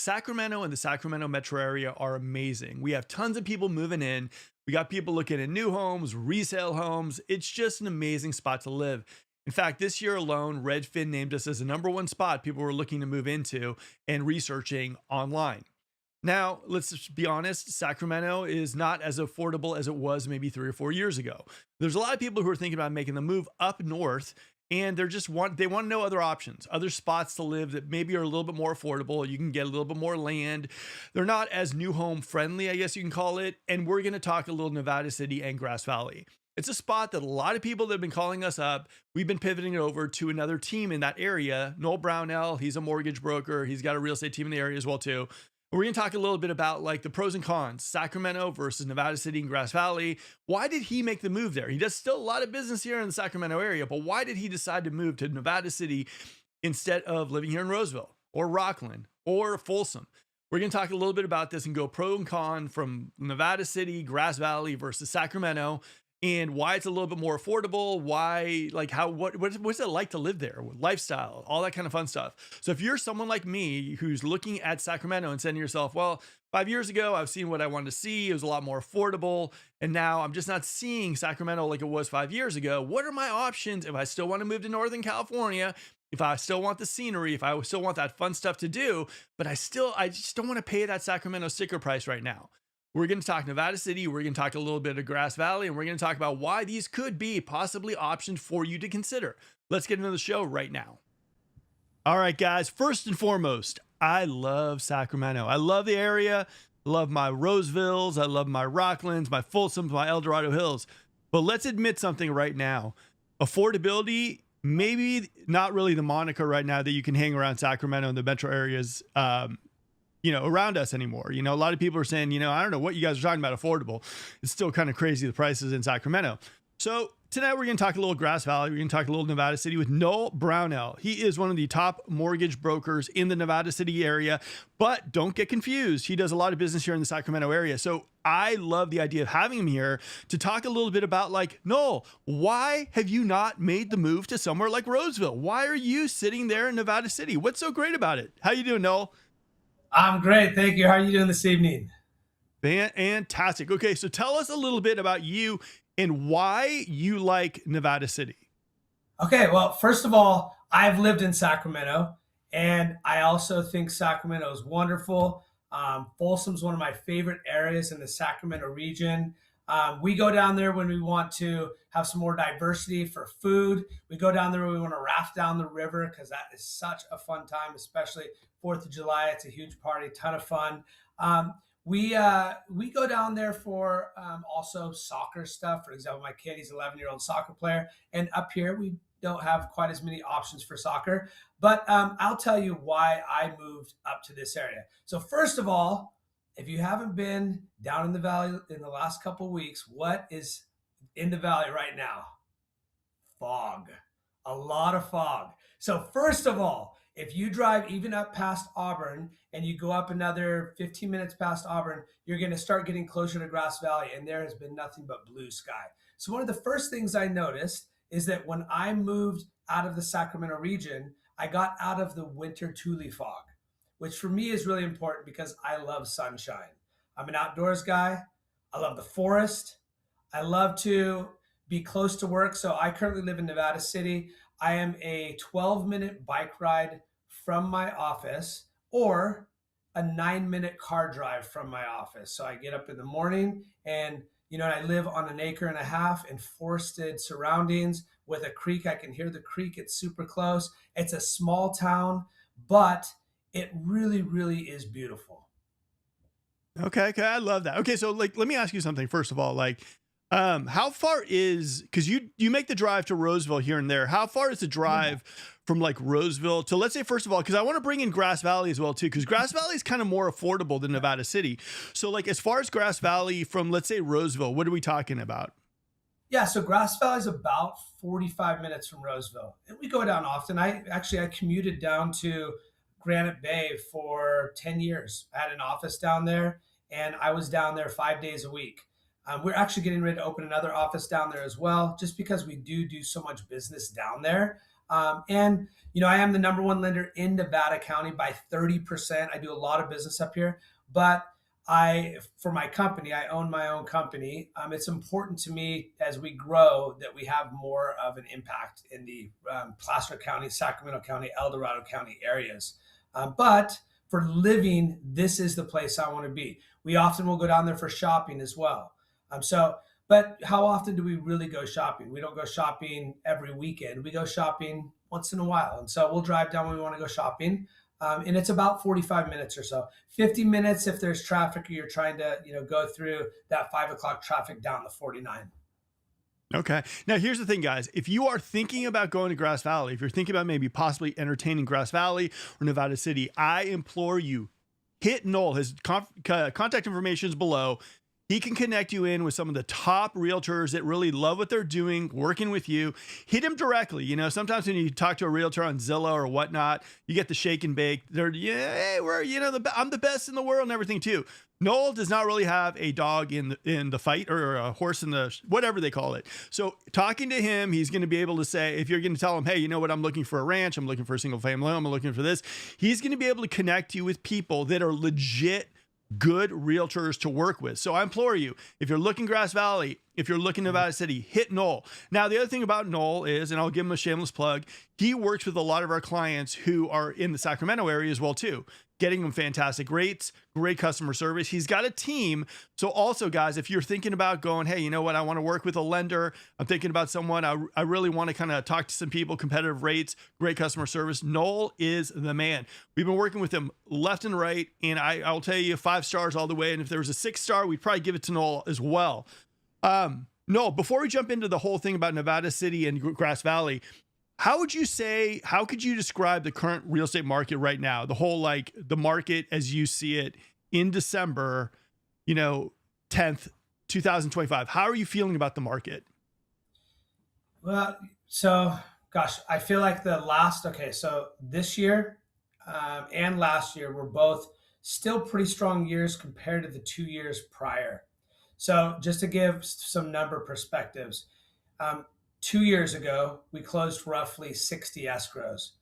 Sacramento and the Sacramento metro area are amazing. We have tons of people moving in. We got people looking at new homes, resale homes. It's just an amazing spot to live. In fact, this year alone, Redfin named us as the number one spot people were looking to move into and researching online. Now, let's just be honest, Sacramento is not as affordable as it was maybe 3 or 4 years ago. There's a lot of people who are thinking about making the move up north, and they want to know other options, other spots to live that maybe are a little bit more affordable. You can get a little bit more land. They're not as new home friendly, I guess you can call it. And we're going to talk a little Nevada City and Grass Valley. It's a spot that a lot of people that have been calling us up, we've been pivoting it over to another team in that area. Noel Brownell, he's a mortgage broker. He's got a real estate team in the area as well too. We're going to talk a little bit about like the pros and cons, Sacramento versus Nevada City and Grass Valley. Why did he make the move there? He does still a lot of business here in the Sacramento area, but why did he decide to move to Nevada City instead of living here in Roseville or Rockland or Folsom? We're going to talk a little bit about this and go pro and con from Nevada City, Grass Valley versus Sacramento, and why it's a little bit more affordable, why, like, what's it like to live there, lifestyle, all that kind of fun stuff. So if you're someone like me who's looking at Sacramento and saying to yourself, well, 5 years ago, I've seen what I wanted to see. It was a lot more affordable. And now I'm just not seeing Sacramento like it was 5 years ago. What are my options if I still want to move to Northern California? If I still want the scenery, if I still want that fun stuff to do, but I just don't want to pay that Sacramento sticker price right now. We're going to talk Nevada City. We're going to talk a little bit of Grass Valley, and we're going to talk about why these could be possibly options for you to consider. Let's get into the show right now. All right, guys. First and foremost, I love Sacramento. I love the area. I love my Rosevilles. I love my Rocklands, my Folsoms, my El Dorado Hills. But let's admit something right now. Affordability, maybe not really the moniker right now that you can hang around Sacramento and the metro areas around us anymore. A lot of people are saying, I don't know what you guys are talking about affordable. It's still kind of crazy, the prices in Sacramento. So tonight we're going to talk a little Grass Valley. We're going to talk a little Nevada City with Noel Brownell. He is one of the top mortgage brokers in the Nevada City area, but don't get confused. He does a lot of business here in the Sacramento area. So I love the idea of having him here to talk a little bit about, like, Noel, why have you not made the move to somewhere like Roseville? Why are you sitting there in Nevada City? What's so great about it? How you doing, Noel? I'm great. Thank you. How are you doing this evening? Fantastic. Okay, so tell us a little bit about you and why you like Nevada City. Okay, well, first of all, I've lived in Sacramento, and I also think Sacramento is wonderful. Folsom's one of my favorite areas in the Sacramento region. We go down there when we want to have some more diversity for food. We go down there when we want to raft down the river because that is such a fun time, especially 4th of July. It's a huge party, ton of fun. We go down there for also soccer stuff. For example, my kid, he's an 11-year-old soccer player. And up here, we don't have quite as many options for soccer. But I'll tell you why I moved up to this area. So first of all, if you haven't been down in the valley in the last couple of weeks, what is in the valley right now? Fog. A lot of fog. So first of all, if you drive even up past Auburn and you go up another 15 minutes past Auburn, you're going to start getting closer to Grass Valley, and there has been nothing but blue sky. So one of the first things I noticed is that when I moved out of the Sacramento region, I got out of the winter tule fog, which for me is really important because I love sunshine. I'm an outdoors guy. I love the forest. I love to be close to work. So I currently live in Nevada City. I am a 12-minute bike ride from my office or a 9-minute car drive from my office. So I get up in the morning and I live on an acre and a half in forested surroundings with a creek. I can hear the creek. It's super close. It's a small town, but it really, really is beautiful. Okay, I love that. Okay, so let me ask you something first of all. How far is, because you make the drive to Roseville here and there. How far is the drive from like Roseville to, let's say, first of all, because I want to bring in Grass Valley as well too, because Grass Valley is kind of more affordable than Nevada City. So like as far as Grass Valley from, let's say, Roseville, what are we talking about? Yeah, so Grass Valley is about 45 minutes from Roseville, and we go down often. I commuted down to Granite Bay for 10 years. I had an office down there, and I was down there 5 days a week. We're actually getting ready to open another office down there as well, just because we do so much business down there. And I am the number one lender in Nevada County by 30%. I do a lot of business up here, but for my company, I own my own company. It's important to me as we grow that we have more of an impact in the Placer County, Sacramento County, El Dorado County areas. But for living, this is the place I want to be. We often will go down there for shopping as well. But how often do we really go shopping? We don't go shopping every weekend. We go shopping once in a while. And so we'll drive down when we want to go shopping. And it's about 45 minutes or so. 50 minutes if there's traffic or you're trying to, go through that 5 o'clock traffic down the 49. Okay. Now, here's the thing, guys. If you are thinking about going to Grass Valley, if you're thinking about maybe possibly entertaining Grass Valley or Nevada City, I implore you, hit Noel. His contact information is below. He can connect you in with some of the top realtors that really love what they're doing, working with you. Hit him directly. Sometimes when you talk to a realtor on Zillow or whatnot, you get the shake and bake. They're, hey, I'm the best in the world and everything too. Noel does not really have a dog in the fight, or a horse in the whatever they call it. So talking to him, he's going to be able to say, if you're going to tell him, hey, you know what, I'm looking for a ranch, I'm looking for a single family home, I'm looking for this. He's going to be able to connect you with people that are legit good realtors to work with. So I implore you, if you're looking Grass Valley, if you're looking Nevada City, hit Noel. Now, the other thing about Noel is, and I'll give him a shameless plug, he works with a lot of our clients who are in the Sacramento area as well too, getting them fantastic rates, great customer service. He's got a team. So also, guys, if you're thinking about going, hey, you know what, I want to work with a lender, I'm thinking about someone, I really want to kind of talk to some people, competitive rates, great customer service, Noel is the man. We've been working with him left and right, and I'll tell you 5 stars all the way. And if there was a 6-star, we'd probably give it to Noel as well. Noel, before we jump into the whole thing about Nevada City and Grass Valley, how could you describe the current real estate market right now? The whole, the market as you see it in December, 10th, 2025. How are you feeling about the market? Well, so gosh, I feel like so this year and last year were both still pretty strong years compared to the 2 years prior. So just to give some number perspectives, 2 years ago, we closed roughly 60 escrows.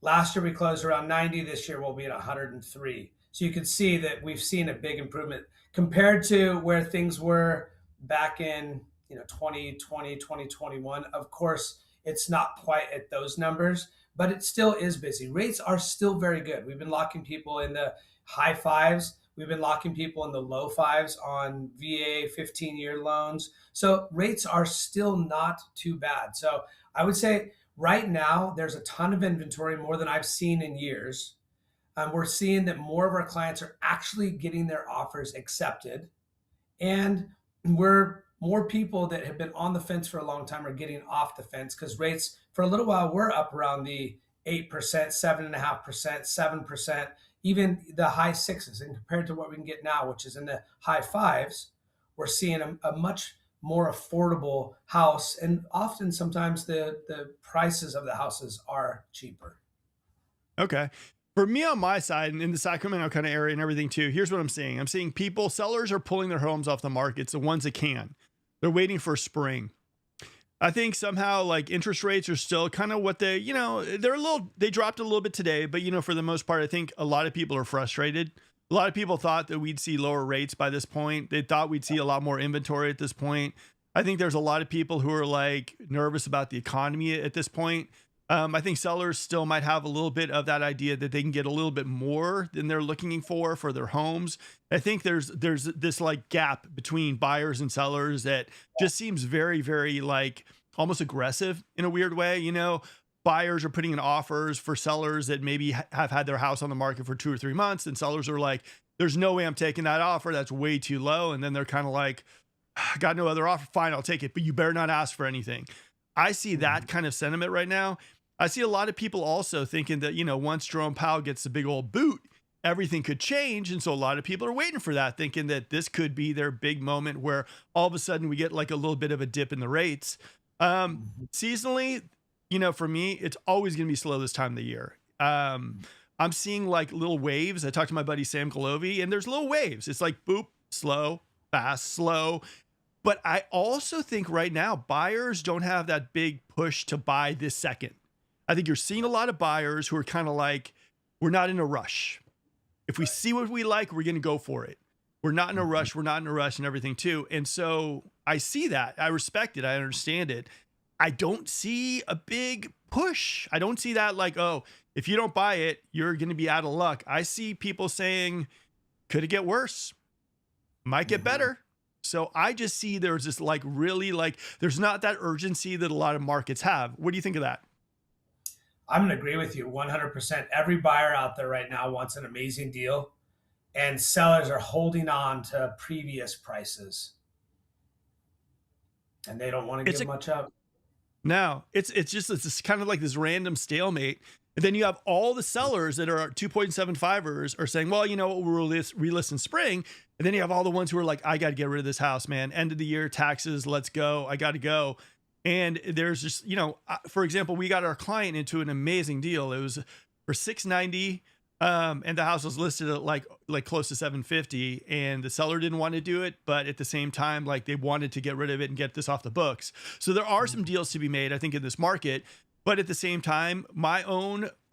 Last year, we closed around 90. This year, we'll be at 103. So you can see that we've seen a big improvement compared to where things were back in 2020, 2021. Of course, it's not quite at those numbers, but it still is busy. Rates are still very good. We've been locking people in the high fives. We've been locking people in the low fives on VA 15-year loans. So rates are still not too bad. So I would say right now, there's a ton of inventory, more than I've seen in years. We're seeing that more of our clients are actually getting their offers accepted. And more people that have been on the fence for a long time are getting off the fence, because rates for a little while were up around the 8%, 7.5%, 7%, even the high 6s. And compared to what we can get now, which is in the high 5s, we're seeing a much more affordable house. And often, sometimes the prices of the houses are cheaper. Okay. For me on my side and in the Sacramento kind of area and everything too, here's what I'm seeing. I'm seeing sellers are pulling their homes off the market. It's the ones that can. They're waiting for spring. I think somehow interest rates are still kind of what they dropped a little bit today, but for the most part, I think a lot of people are frustrated. A lot of people thought that we'd see lower rates by this point. They thought we'd see a lot more inventory at this point. I think there's a lot of people who are nervous about the economy at this point. I think sellers still might have a little bit of that idea that they can get a little bit more than they're looking for their homes. I think there's this gap between buyers and sellers that just seems very, very almost aggressive in a weird way. Buyers are putting in offers for sellers that maybe have had their house on the market for 2 or 3 months, and sellers are like, there's no way I'm taking that offer. That's way too low. And then they're kind of like, I got no other offer. Fine, I'll take it, but you better not ask for anything. I see that kind of sentiment right now. I see a lot of people also thinking that, once Jerome Powell gets the big old boot, everything could change. And so a lot of people are waiting for that, thinking that this could be their big moment where all of a sudden we get a little bit of a dip in the rates. Seasonally, for me, it's always going to be slow this time of the year. I'm seeing little waves. I talked to my buddy Sam Galovi, and there's little waves. It's boop, slow, fast, slow. But I also think right now, buyers don't have that big push to buy this second. I think you're seeing a lot of buyers who are kind of like, we're not in a rush. If we see what we like, we're going to go for it. We're not in a rush. We're not in a rush and everything too. And so I see that. I respect it. I understand it. I don't see a big push. I don't see that like, oh, if you don't buy it, you're going to be out of luck. I see people saying, could it get worse? Might get better. So I just see there's this like really like, there's not that urgency that a lot of markets have. What do you think of that? I'm going to agree with you 100%. Every buyer out there right now wants an amazing deal, and sellers are holding on to previous prices, and they don't want to It's give a much up. No, it's just it's just kind of like this random stalemate. And then you have all the sellers that are 2.75ers are saying, well, you know what, we'll relist in spring. And then you have all the ones who are like, I got to get rid of this house, man. End of the year, taxes, let's go. I got to go. And there's just, for example, we got our client into an amazing deal. It was for 690. And the house was listed at like close to 750, and the seller didn't want to do it, but at the same time, like they wanted to get rid of it and get this off the books. So there are some deals to be made, I think, in this market. But at the same time,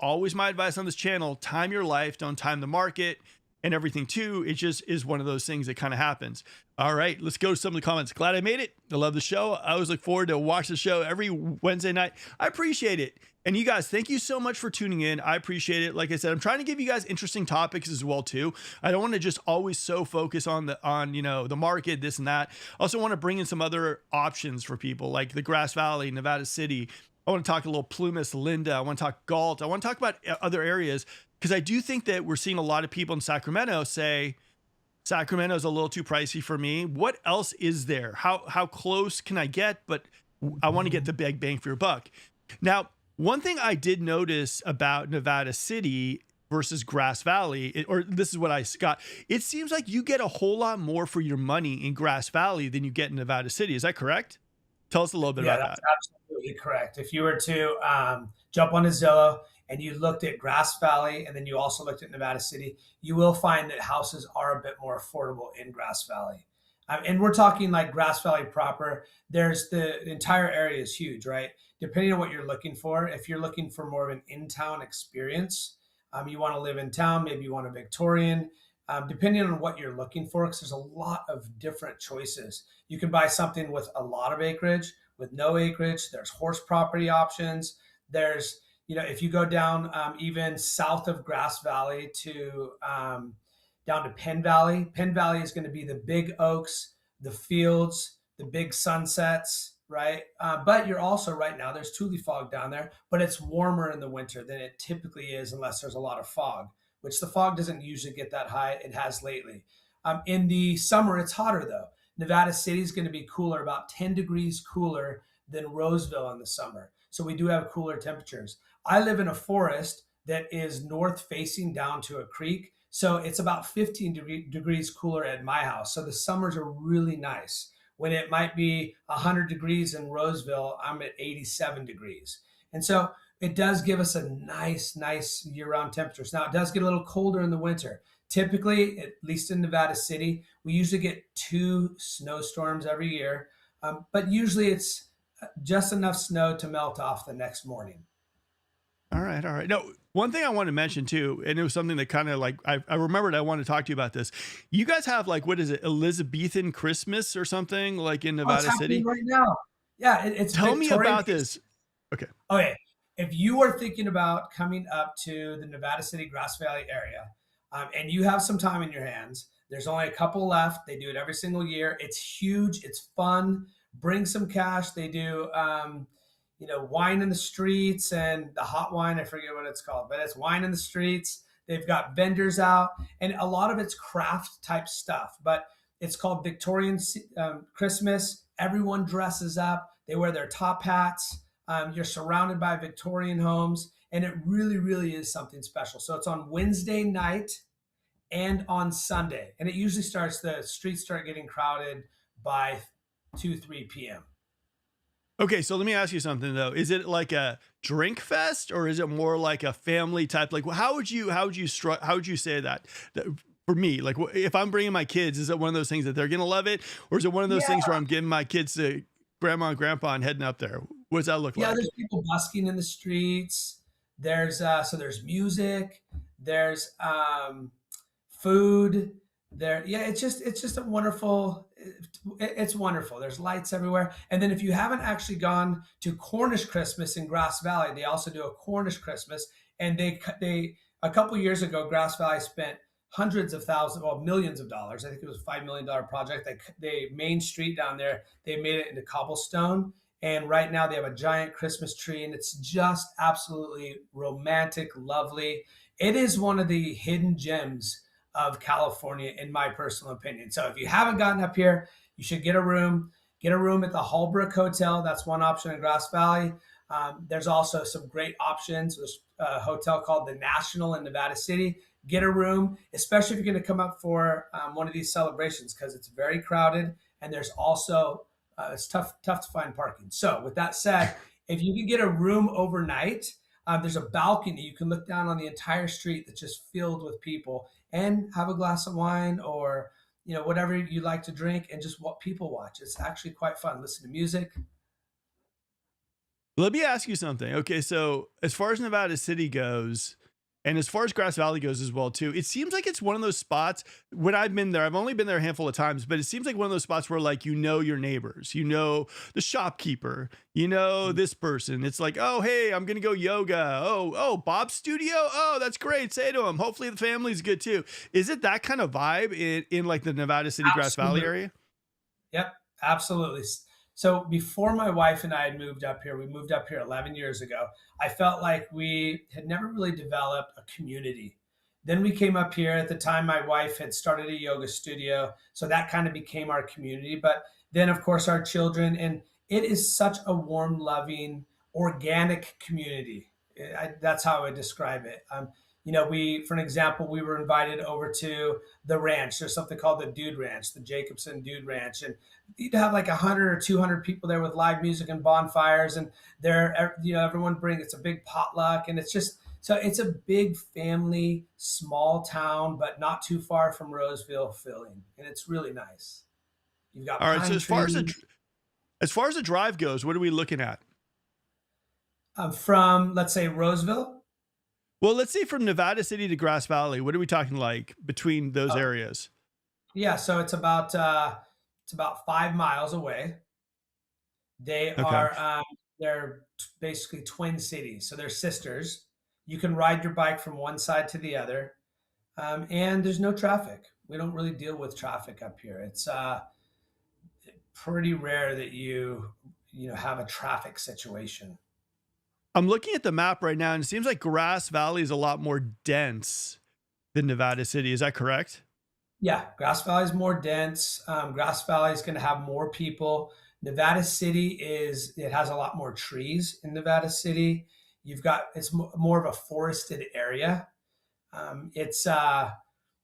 always my advice on this channel, time your life, don't time the market and everything too. It just is one of those things that kind of happens. All right, let's go to some of the comments. Glad I made it. I love the show. I always look forward to watch the show every Wednesday night. I appreciate it. And you guys, thank you so much for tuning in. I appreciate it. Like I said, I'm trying to give you guys interesting topics as well too. I don't want to just always so focus on the market, this and that. I also want to bring in some other options for people like the Grass Valley, Nevada City. I want to talk a little Plumas, Linda. I want to talk Galt. I want to talk about other areas because I do think that we're seeing a lot of people in Sacramento say, Sacramento is a little too pricey for me. What else is there? How close can I get? But I want to get the big bang for your buck. Now, one thing I did notice about Nevada City versus Grass Valley, or this is what I got, it seems like you get a whole lot more for your money in Grass Valley than you get in Nevada City. Is that correct? Tell us a little bit about That's that. absolutely correct. If you were to jump on a Zillow and you looked at Grass Valley and then you also looked at Nevada City, you will find that houses are a bit more affordable in Grass Valley. And we're talking like Grass Valley proper. There's the entire area is huge, right? Depending on what you're looking for, if you're looking for more of an in-town experience, you want to live in town, maybe you want a Victorian, depending on what you're looking for, because there's a lot of different choices. You can buy something with a lot of acreage, with no acreage. There's horse property options. There's, if you go down even south of Grass Valley to down to Penn Valley is going to be the big oaks, the fields, the big sunsets, right? But you're also right now, there's Tule fog down there, but it's warmer in the winter than it typically is unless there's a lot of fog, which the fog doesn't usually get that high. It has lately. In the summer, it's hotter though. Nevada City is going to be cooler, about 10 degrees cooler than Roseville in the summer. So we do have cooler temperatures. I live in a forest that is north facing down to a creek. So it's about 15 degrees cooler at my house. So the summers are really nice. When it might be 100 degrees in Roseville, I'm at 87 degrees. And so it does give us a nice year-round temperatures. Now, it does get a little colder in the winter. Typically, at least in Nevada City, we usually get 2 snowstorms every year. But usually it's just enough snow to melt off the next morning. All right. No, one thing I want to mention too, and it was something that kind of like, I remembered I wanted to talk to you about this. You guys have like, what is it? Elizabethan Christmas or something like in Nevada City right now. Yeah. It's Tell me Victorian about this. Okay. Okay. If you are thinking about coming up to the Nevada City, Grass Valley area, and you have some time in your hands, there's only a couple left. They do it every single year. It's huge. It's fun. Bring some cash. They do, wine in the streets and the hot wine. I forget what it's called, but it's wine in the streets. They've got vendors out, and a lot of it's craft type stuff, but it's called Victorian Christmas. Everyone dresses up. They wear their top hats. You're surrounded by Victorian homes, and it really, really is something special. So it's on Wednesday night and on Sunday, and it usually the streets start getting crowded by 2-3 p.m. Okay, so let me ask you something though. Is it like a drink fest or is it more like a family type? Like, how would you say that? For me, like if I'm bringing my kids, is it one of those things that they're going to love it? Or is it one of those things where I'm getting my kids to grandma and grandpa and heading up there? What does that look Yeah, like? there's people busking in the streets. There's music, there's food there. Yeah, it's just a wonderful it's wonderful. There's lights everywhere. And then if you haven't actually gone to Cornish Christmas in Grass Valley, they also do a Cornish Christmas, and they a couple years ago Grass Valley spent hundreds of thousands, well, millions of dollars. I think it was $5 million project. They Main Street down there, they made it into cobblestone, and right now they have a giant Christmas tree, and it's just absolutely romantic, lovely. It is one of the hidden gems of California, in my personal opinion. So if you haven't gotten up here, you should get a room. Get a room at the Holbrook Hotel. That's one option in Grass Valley. There's also some great options. There's a hotel called the National in Nevada City. Get a room, especially if you're going to come up for one of these celebrations, because it's very crowded, and there's also it's tough to find parking. So with that said, if you can get a room overnight, there's a balcony. You can look down on the entire street that's just filled with people, and have a glass of wine, or whatever you like to drink, and just what people watch. It's actually quite fun. Listen to music. Let me ask you something. Okay, so as far as Nevada City goes, and as far as Grass Valley goes as well too, it seems like it's one of those spots. When I've been there, I've only been there a handful of times, but it seems like one of those spots where, like, your neighbors, the shopkeeper, this person. It's like, oh hey, I'm gonna go yoga. Oh, Bob's studio. Oh, that's great. Say to him. Hopefully the family's good too. Is it that kind of vibe in like the Nevada City Grass Valley Absolutely. area? Yep, absolutely. So before my wife and I had moved up here, we moved up here 11 years ago. I felt like we had never really developed a community. Then we came up here. At the time, my wife had started a yoga studio, so that kind of became our community. But then, of course, our children, and it is such a warm, loving, organic community. That's how I would describe it. For an example, we were invited over to the ranch. There's something called the Dude Ranch, the Jacobson Dude Ranch, and you'd have like 100 or 200 people there with live music and bonfires, and everyone bring, it's a big potluck, and it's a big family, small town, but not too far from Roseville, Philly, and it's really nice. You've got All right. So pine trees. as far as the drive goes, what are we looking at? From, let's say, Roseville. Well, let's say from Nevada City to Grass Valley, what are we talking like between those Oh, areas? yeah, so it's about 5 miles away. They Okay. are they're basically twin cities, so they're sisters. You can ride your bike from one side to the other, and there's no traffic. We don't really deal with traffic up here. It's pretty rare that you have a traffic situation. I'm looking at the map right now, and it seems like Grass Valley is a lot more dense than Nevada City. Is that correct? Yeah, Grass Valley is more dense. Grass Valley is going to have more people. Nevada City it has a lot more trees in Nevada City. It's more of a forested area. It's got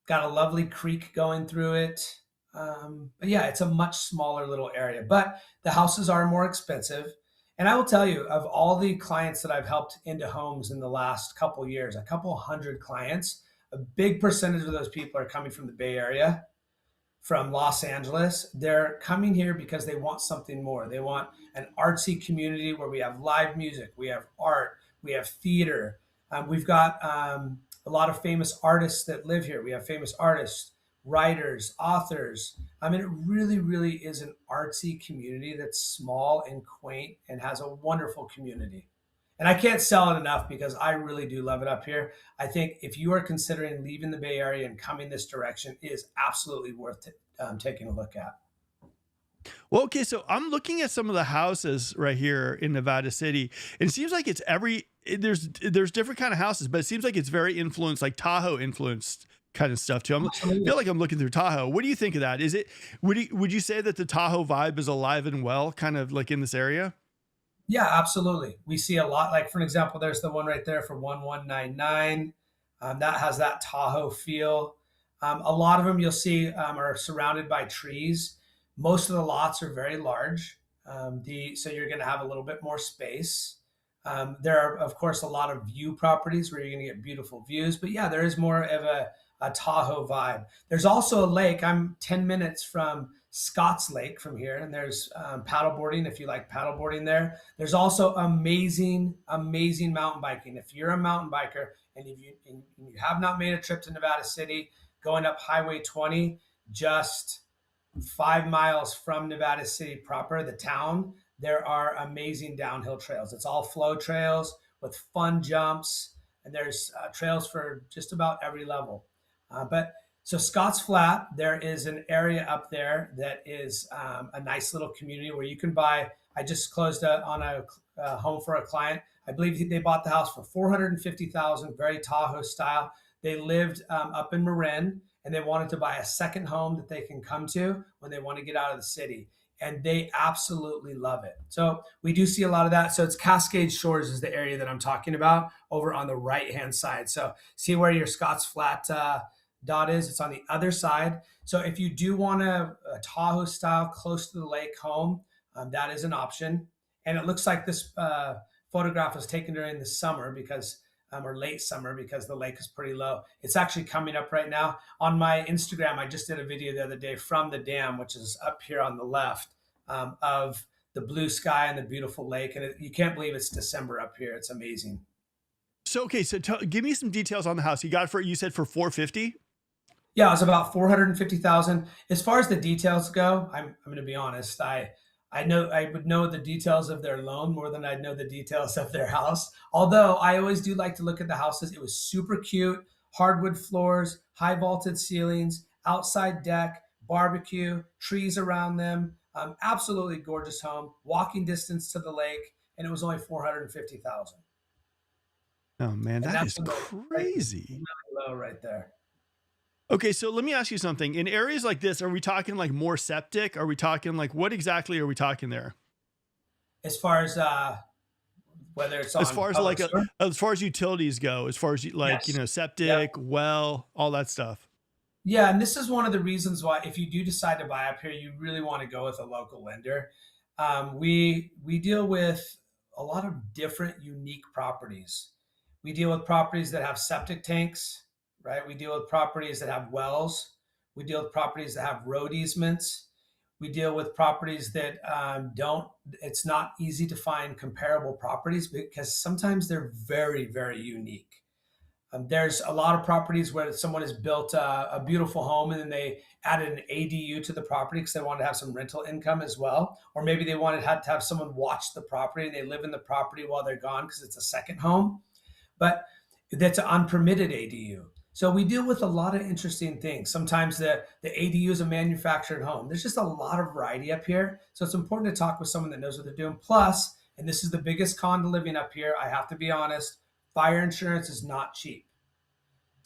a lovely creek going through it. But yeah, it's a much smaller little area, but the houses are more expensive. And I will tell you, of all the clients that I've helped into homes in the last couple years, a couple hundred clients, a big percentage of those people are coming from the Bay Area, from Los Angeles. They're coming here because they want something more. They want an artsy community where we have live music, we have art, we have theater. We've got a lot of famous artists that live here. We have famous artists, writers, authors. I mean, it really, really is an artsy community that's small and quaint and has a wonderful community. And I can't sell it enough because I really do love it up here. I think if you are considering leaving the Bay Area and coming this direction, it is absolutely worth taking a look at. Well, okay, so I'm looking at some of the houses right here in Nevada City, and it seems like there's different kind of houses, but it seems like it's very influenced, like Tahoe influenced kind of stuff too. Absolutely. Feel like I'm looking through Tahoe. What do you think of that? Is it would you say that the Tahoe vibe is alive and well, kind of like in this area? Yeah, absolutely. We see a lot. Like, for an example, there's the one right there for 1199. That has that Tahoe feel. A lot of them you'll see are surrounded by trees. Most of the lots are very large. So you're going to have a little bit more space. There are, of course, a lot of view properties where you're going to get beautiful views. But yeah, there is more of a a Tahoe vibe. There's also a lake. I'm 10 minutes from Scotts Lake from here, and there's paddleboarding if you like paddleboarding there. There's also amazing, amazing mountain biking. If you're a mountain biker and if you have not made a trip to Nevada City, going up Highway 20, just 5 miles from Nevada City proper, the town, there are amazing downhill trails. It's all flow trails with fun jumps, and there's trails for just about every level. But so Scotts Flat, there is an area up there that is a nice little community where you can buy. I just closed on a home for a client. I believe they bought the house for $450,000, very Tahoe style. They lived up in Marin, and they wanted to buy a second home that they can come to when they want to get out of the city. And they absolutely love it. So we do see a lot of that. So it's Cascade Shores is the area that I'm talking about over on the right-hand side. So see where your Scotts Flat dot is? It's on the other side. So if you do want a Tahoe style close to the lake home, that is an option. And it looks like this photograph was taken during the summer because or late summer because the lake is pretty low. It's actually coming up right now. On my Instagram, I just did a video the other day from the dam, which is up here on the left, of the blue sky and the beautiful lake. And you can't believe it's December up here. It's amazing. So, okay. So give me some details on the house. You said for 450? Yeah, it was about 450,000. As far as the details go, I'm going to be honest. I know I would know the details of their loan more than I'd know the details of their house. Although I always do like to look at the houses. It was super cute, hardwood floors, high vaulted ceilings, outside deck, barbecue, trees around them. Absolutely gorgeous home, walking distance to the lake, and it was only 450,000. Oh man, that is crazy. Really low right there. Okay, so let me ask you something. In areas like this, are we talking like more septic? Are we talking like what exactly are we talking there? As far as whether it's on as far as like as far as utilities go, as far as like Yes. septic, Yep. well, all that stuff. Yeah, and this is one of the reasons why if you do decide to buy up here, you really want to go with a local lender. We deal with a lot of different unique properties. We deal with properties that have septic tanks, right? We deal with properties that have wells. We deal with properties that have road easements. We deal with properties that don't, it's not easy to find comparable properties because sometimes they're very, very unique. There's a lot of properties where someone has built a beautiful home and then they added an ADU to the property because they wanted to have some rental income as well. Or maybe they had to have someone watch the property and they live in the property while they're gone because it's a second home. But that's an unpermitted ADU. So we deal with a lot of interesting things. Sometimes the ADU is a manufactured home. There's just a lot of variety up here. So it's important to talk with someone that knows what they're doing. Plus, and this is the biggest con to living up here, I have to be honest, fire insurance is not cheap.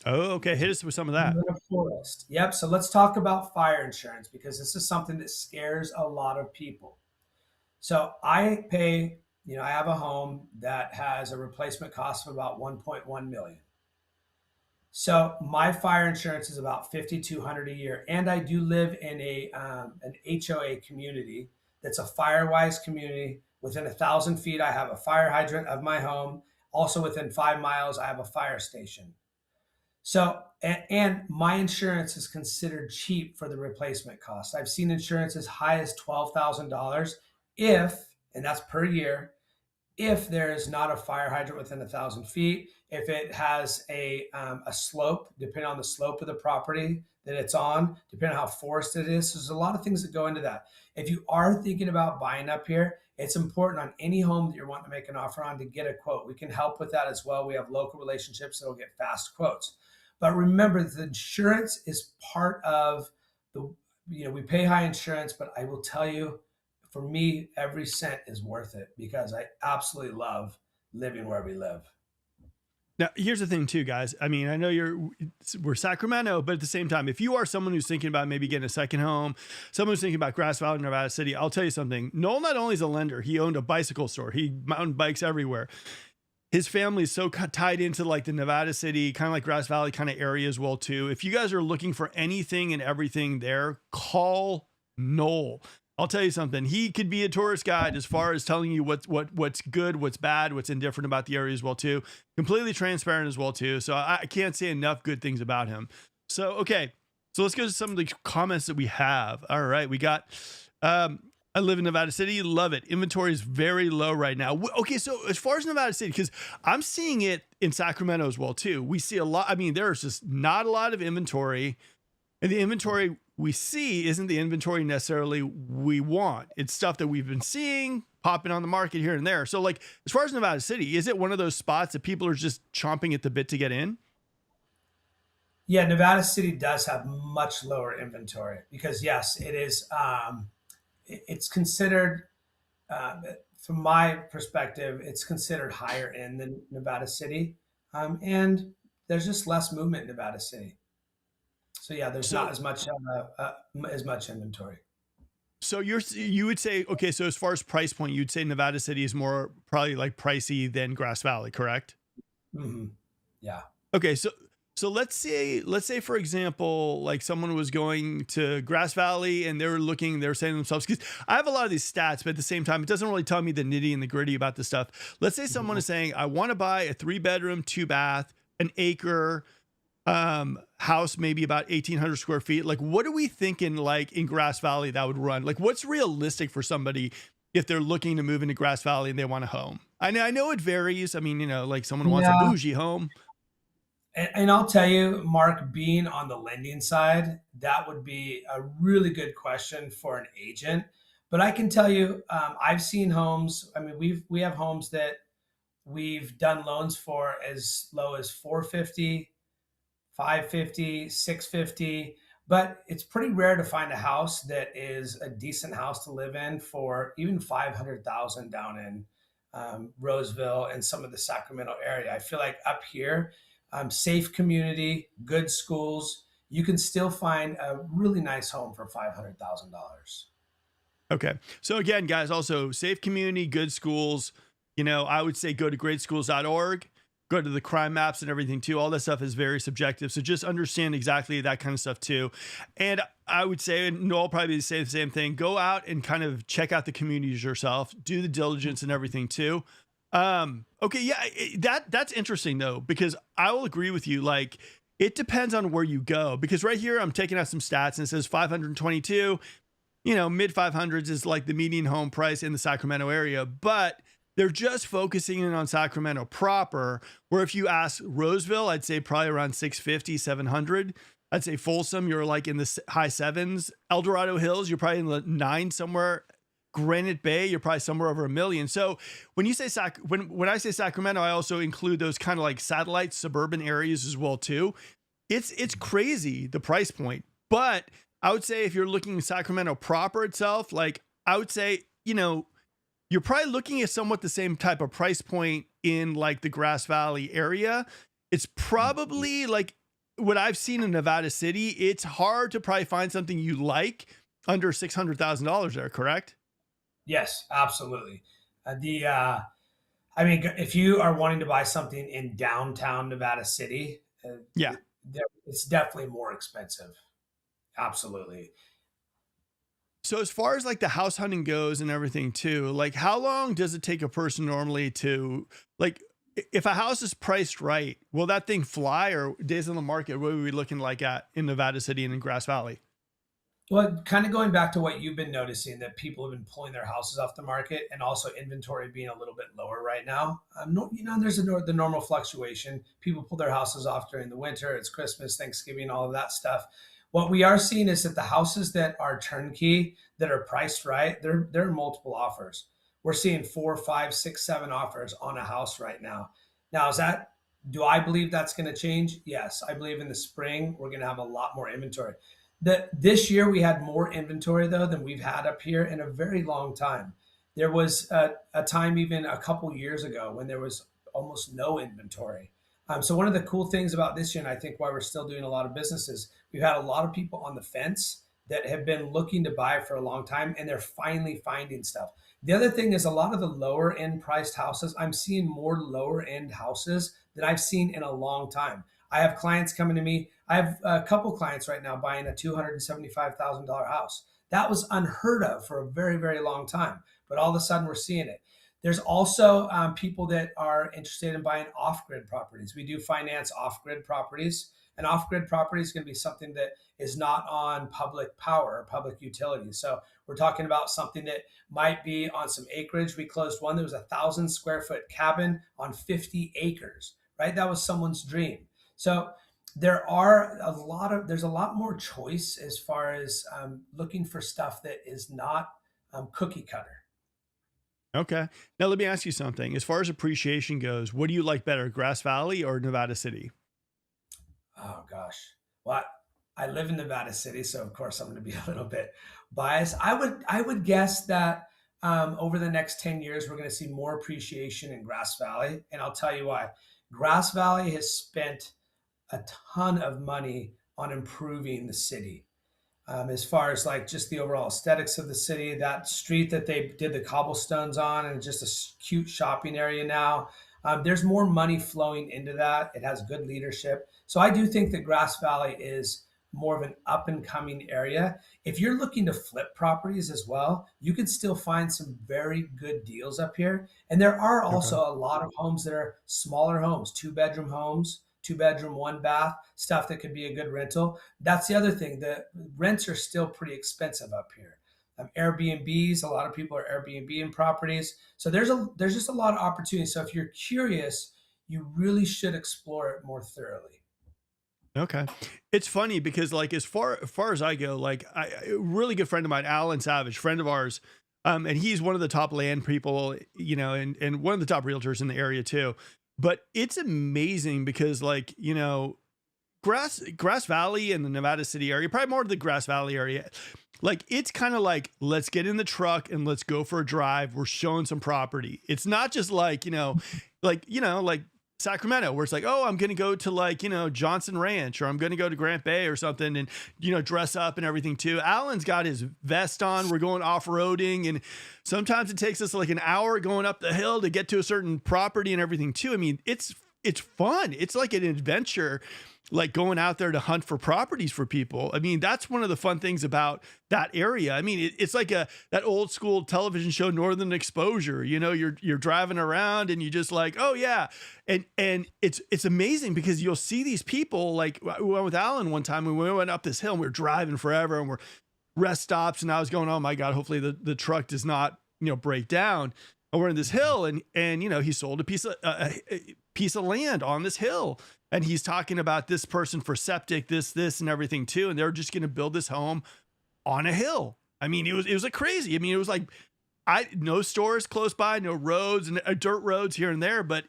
Oh, okay. Hit us with some of that. In a forest. Yep. So let's talk about fire insurance because this is something that scares a lot of people. So I pay, I have a home that has a replacement cost of about 1.1 million. So my fire insurance is about 5,200 a year, and I do live in an HOA community that's a FireWise community. Within 1,000 feet, I have a fire hydrant of my home. Also, within 5 miles, I have a fire station. So, and my insurance is considered cheap for the replacement cost. I've seen insurance as high as $12,000 and that's per year, if there is not a fire hydrant within 1,000 feet, if it has a slope, depending on the slope of the property that it's on, depending on how forested it is. So there's a lot of things that go into that. If you are thinking about buying up here, it's important on any home that you're wanting to make an offer on to get a quote. We can help with that as well. We have local relationships that will get fast quotes. But remember, the insurance is part of we pay high insurance, but I will tell you, for me, every cent is worth it because I absolutely love living where we live. Now, here's the thing too, guys. I mean, I know we're Sacramento, but at the same time, if you are someone who's thinking about maybe getting a second home, someone who's thinking about Grass Valley, Nevada City, I'll tell you something. Noel not only is a lender, he owned a bicycle store. He mountain bikes everywhere. His family is so tied into like the Nevada City, kind of like Grass Valley kind of area as well too. If you guys are looking for anything and everything there, call Noel. I'll tell you something. He could be a tourist guide as far as telling you what's good, what's bad, what's indifferent about the area as well too. Completely transparent as well too. So I can't say enough good things about him. So, okay. So let's go to some of the comments that we have. All right. We got, um, I live in Nevada City. Love it. Inventory is very low right now. Okay. So as far as Nevada City, because I'm seeing it in Sacramento as well, too. We see a lot. I mean, there's just not a lot of inventory, and the inventory we see isn't the inventory necessarily we want. It's stuff that we've been seeing popping on the market here and there. So like, as far as Nevada City, is it one of those spots that people are just chomping at the bit to get in? Yeah, Nevada City does have much lower inventory because yes, it is. It's considered, uh, from my perspective, it's considered higher end than Nevada City, and there's just less movement in Nevada City. So yeah, there's not So as much inventory. So you would say, okay, so as far as price point, you'd say Nevada City is more probably like pricey than Grass Valley, correct? Hmm. Yeah. Okay, so let's say for example, like someone was going to Grass Valley and they were saying to themselves, because I have a lot of these stats, but at the same time, it doesn't really tell me the nitty and the gritty about this stuff. Let's say someone Mhm. is saying, I want to buy a 3 bedroom, 2 bath, an acre, house, maybe about 1,800 square feet. Like, what are we thinking like in Grass Valley that would run? Like, what's realistic for somebody if they're looking to move into Grass Valley and they want a home? I know it varies. I mean, like someone wants a Yeah. bougie home. And I'll tell you, Mark, being on the lending side, that would be a really good question for an agent. But I can tell you, I've seen homes. I mean, we have homes that we've done loans for as low as 450, 550, 650. But it's pretty rare to find a house that is a decent house to live in for even 500,000 down in Roseville and some of the Sacramento area. I feel like up here, safe community, good schools, you can still find a really nice home for $500,000. Okay. So again, guys, also safe community, good schools. I would say go to greatschools.org, go to the crime maps and everything too. All that stuff is very subjective. So just understand exactly that kind of stuff too. And I would say, and Noel probably say the same thing, go out and kind of check out the communities yourself, do the diligence and everything too. Okay. Yeah. That's interesting though, because I will agree with you. Like, it depends on where you go, because right here, I'm taking out some stats and it says 522, mid 500s is like the median home price in the Sacramento area, but they're just focusing in on Sacramento proper. Where if you ask Roseville, I'd say probably around 650, 700. I'd say Folsom, you're like in the high sevens. El Dorado Hills, you're probably in the nine somewhere. Granite Bay, you're probably somewhere over 1 million. So when you say when I say Sacramento, I also include those kind of like satellite suburban areas as well too. It's crazy the price point, but I would say if you're looking at Sacramento proper itself, like I would say, you're probably looking at somewhat the same type of price point in like the Grass Valley area. It's probably like what I've seen in Nevada City. It's hard to probably find something you like under $600,000 there, correct? Yes, absolutely. The I mean, if you are wanting to buy something in downtown Nevada City, Yeah. it's definitely more expensive. Absolutely. So as far as like the house hunting goes and everything too, like how long does it take a person normally to like if a house is priced right, will that thing fly, or days on the market, what are we looking like at in Nevada City and in Grass Valley? Well, kind of going back to what you've been noticing, that people have been pulling their houses off the market, and also inventory being a little bit lower right now. No, there's the normal fluctuation. People pull their houses off during the winter. It's Christmas, Thanksgiving, all of that stuff. What we are seeing is that the houses that are turnkey, that are priced right, there are multiple offers. We're seeing four, five, six, seven offers on a house right now. Now, do I believe that's going to change? Yes, I believe in the spring we're going to have a lot more inventory. This year we had more inventory though than we've had up here in a very long time. There was a time even a couple years ago when there was almost no inventory. So one of the cool things about this year, and I think why we're still doing a lot of businesses, we've had a lot of people on the fence that have been looking to buy for a long time, and they're finally finding stuff. The other thing is a lot of the lower end priced houses. I'm seeing more lower end houses than I've seen in a long time. I have clients coming to me. I have a couple clients right now buying a $275,000 house. That was unheard of for a very, very long time, but all of a sudden we're seeing it. There's also people that are interested in buying off-grid properties. We do finance off-grid properties, An off-grid property is going to be something that is not on public power or public utilities. So we're talking about something that might be on some acreage. We closed one that was 1,000 square foot cabin on 50 acres, right? That was someone's dream. So there's a lot more choice as far as looking for stuff that is not cookie cutter. Okay. Now let me ask you something. As far as appreciation goes, what do you like better, Grass Valley or Nevada City? Oh gosh. Well, I live in Nevada City, so of course I'm going to be a little bit biased. I would guess that over the next 10 years we're going to see more appreciation in Grass Valley, and I'll tell you why. Grass Valley has spent a ton of money on improving the city. As far as like just the overall aesthetics of the city, that street that they did the cobblestones on, and just a cute shopping area now. There's more money flowing into that. It has good leadership. So I do think that Grass Valley is more of an up and coming area. If you're looking to flip properties as well, you can still find some very good deals up here. And there are Okay. also a lot of homes that are smaller homes, two-bedroom homes, two-bedroom, one bath, stuff that could be a good rental. That's the other thing. The rents are still pretty expensive up here. Airbnbs, a lot of people are Airbnb properties. So there's just a lot of opportunity. So if you're curious, you really should explore it more thoroughly. Okay. It's funny because like as far as I go, like a really good friend of mine, Alan Savage, friend of ours, and he's one of the top land people, and one of the top realtors in the area too. But it's amazing because like, Grass Valley and the Nevada City area, probably more the Grass Valley area. Like it's kind of like let's get in the truck and let's go for a drive. We're showing some property. It's not just like, like Sacramento where it's like, "Oh, I'm going to go to like, Johnson Ranch or I'm going to go to Grant Bay or something and dress up and everything too." Alan's got his vest on. We're going off-roading and sometimes it takes us like an hour going up the hill to get to a certain property and everything too. I mean, it's fun. It's like an adventure, like going out there to hunt for properties for people. I mean, that's one of the fun things about that area. I mean, it's like that old school television show, Northern Exposure. You're driving around and you just like, oh yeah, and it's amazing because you'll see these people. Like we went with Alan one time, and we went up this hill and we were driving forever, and we're rest stops, and I was going, oh my god, hopefully the truck does not break down. And we're in this hill, and he sold a piece of land on this hill, and he's talking about this person for septic, this and everything too, and they're just going to build this home on a hill. I mean, it was like crazy. I mean, it was like I no stores close by, no roads and dirt roads here and there, but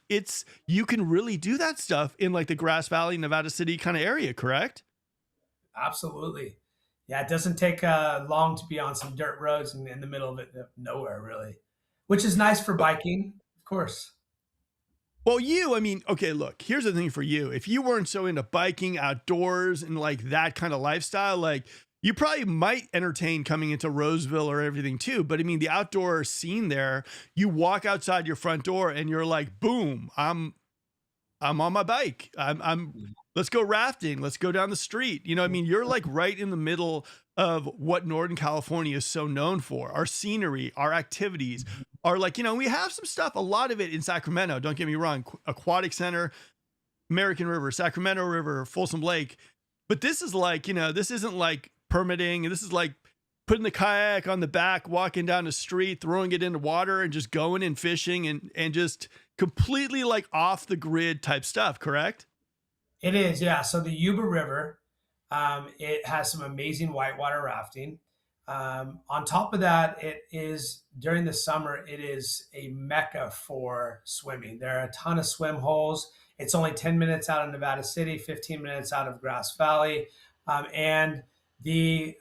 you can really do that stuff in like the Grass Valley, Nevada City kind of area, correct? Absolutely. Yeah, it doesn't take long to be on some dirt roads in the middle of nowhere, really, which is nice for biking, of course. Well, I mean, okay, look, here's the thing for you. If you weren't so into biking outdoors and like that kind of lifestyle, like you probably might entertain coming into Roseville or everything too. But I mean, the outdoor scene there, you walk outside your front door and you're like, boom, I'm on my bike. Let's go rafting. Let's go down the street. I mean, you're like right in the middle of what Northern California is so known for. Our scenery, our activities are like, we have some stuff, a lot of it in Sacramento. Don't get me wrong. Aquatic Center, American River, Sacramento River, Folsom Lake. But this is like, this isn't like permitting. This is like putting the kayak on the back, walking down the street, throwing it into water and just going and fishing and just completely like off the grid type stuff, correct? It is, yeah. So the Yuba River, it has some amazing whitewater rafting. On top of that, it is during the summer, it is a mecca for swimming. There are a ton of swim holes. It's only 10 minutes out of Nevada City, 15 minutes out of Grass Valley. And the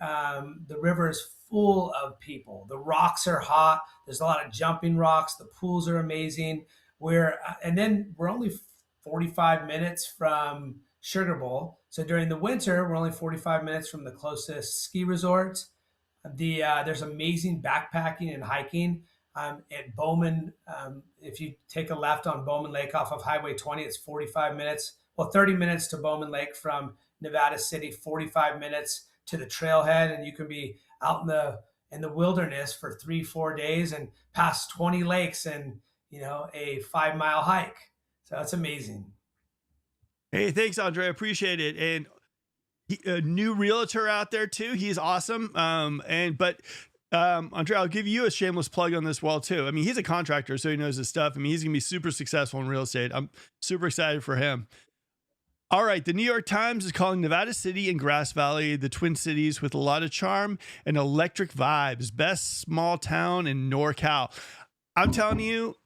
river is full of people. The rocks are hot. There's a lot of jumping rocks. The pools are amazing. And then we're only 45 minutes from Sugar Bowl. So during the winter, we're only 45 minutes from the closest ski resort. There's amazing backpacking and hiking at Bowman. If you take a left on Bowman Lake off of Highway 20, it's 45 minutes. Well, 30 minutes to Bowman Lake from Nevada City, 45 minutes to the trailhead, and you can be out in the wilderness for 3-4 days and pass 20 lakes and a 5-mile hike. So it's amazing. Hey, thanks, Andre. I appreciate it. And a new realtor out there too. He's awesome. Andre, I'll give you a shameless plug on this wall too. I mean, he's a contractor, so he knows his stuff. I mean, he's gonna be super successful in real estate. I'm super excited for him. All right, the New York Times is calling Nevada City and Grass Valley the Twin Cities with a lot of charm and electric vibes. Best small town in NorCal. I'm telling you,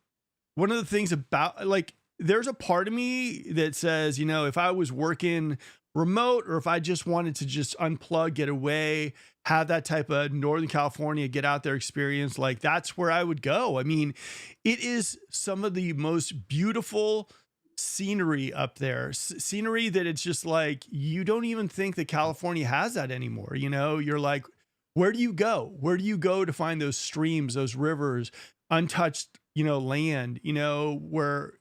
one of the things about like there's a part of me that says, if I was working remote or if I just wanted to just unplug, get away, have that type of Northern California get out there experience, like that's where I would go. I mean, it is some of the most beautiful scenery up there, scenery that it's just like you don't even think that California has that anymore. You're like, where do you go? Where do you go to find those streams, those rivers, untouched, land, where,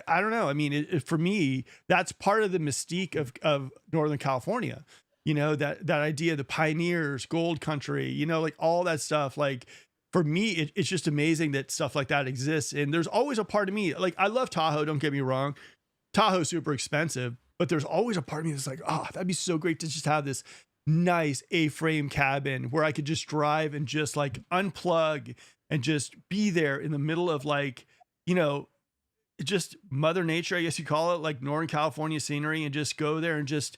I don't know. I mean, for me, that's part of the mystique of Northern California, that idea, the pioneers, gold country, like all that stuff. Like for me, it's just amazing that stuff like that exists. And there's always a part of me, like I love Tahoe, don't get me wrong. Tahoe's super expensive, but there's always a part of me that's like, oh, that'd be so great to just have this nice A-frame cabin where I could just drive and just like unplug and just be there in the middle of like, just Mother Nature, I guess you call it, like Northern California scenery, and just go there and just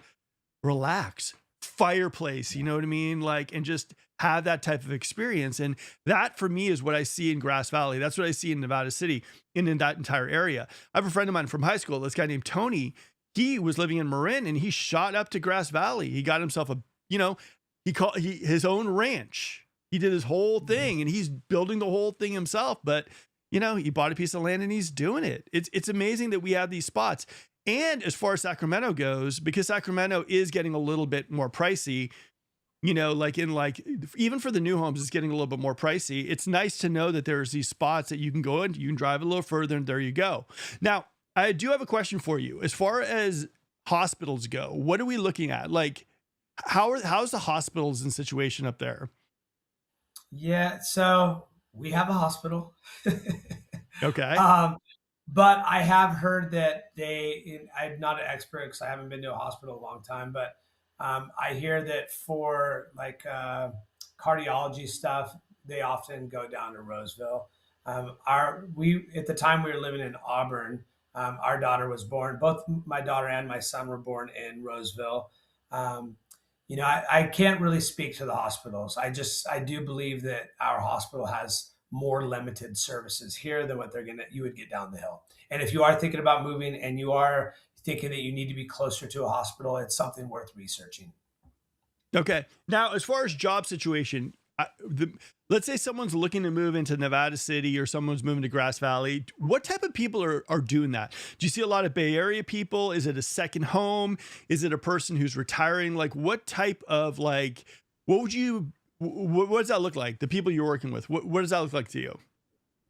relax. Fireplace, you know what I mean? Like, and just have that type of experience. And that for me is what I see in Grass Valley. That's what I see in Nevada City, in that entire area. I have a friend of mine from high school, this guy named Tony. He was living in Marin and he shot up to Grass Valley. He got himself his own ranch. He did his whole thing and he's building the whole thing himself. But he bought a piece of land and he's doing it. It's amazing that we have these spots. And as far as Sacramento goes, because Sacramento is getting a little bit more pricey, even for the new homes, it's getting a little bit more pricey. It's nice to know that there's these spots that you can go in, you can drive a little further, and there you go. Now, I do have a question for you. As far as hospitals go, what are we looking at? Like, how's the hospitals and situation up there? Yeah, so we have a hospital. Okay. But I have heard that I'm not an expert because I haven't been to a hospital in a long time, but I hear that for like cardiology stuff, they often go down to Roseville. At the time we were living in Auburn, our daughter was born. Both my daughter and my son were born in Roseville. Um, I can't really speak to the hospitals. I do believe that our hospital has more limited services here than what you would get down the hill. And if you are thinking about moving and you are thinking that you need to be closer to a hospital, it's something worth researching. Okay. Now, as far as job situation, let's say someone's looking to move into Nevada City or someone's moving to Grass Valley. What type of people are doing that? Do you see a lot of Bay Area people? Is it a second home? Is it a person who's retiring? Like what type of what does that look like? The people you're working with, what does that look like to you?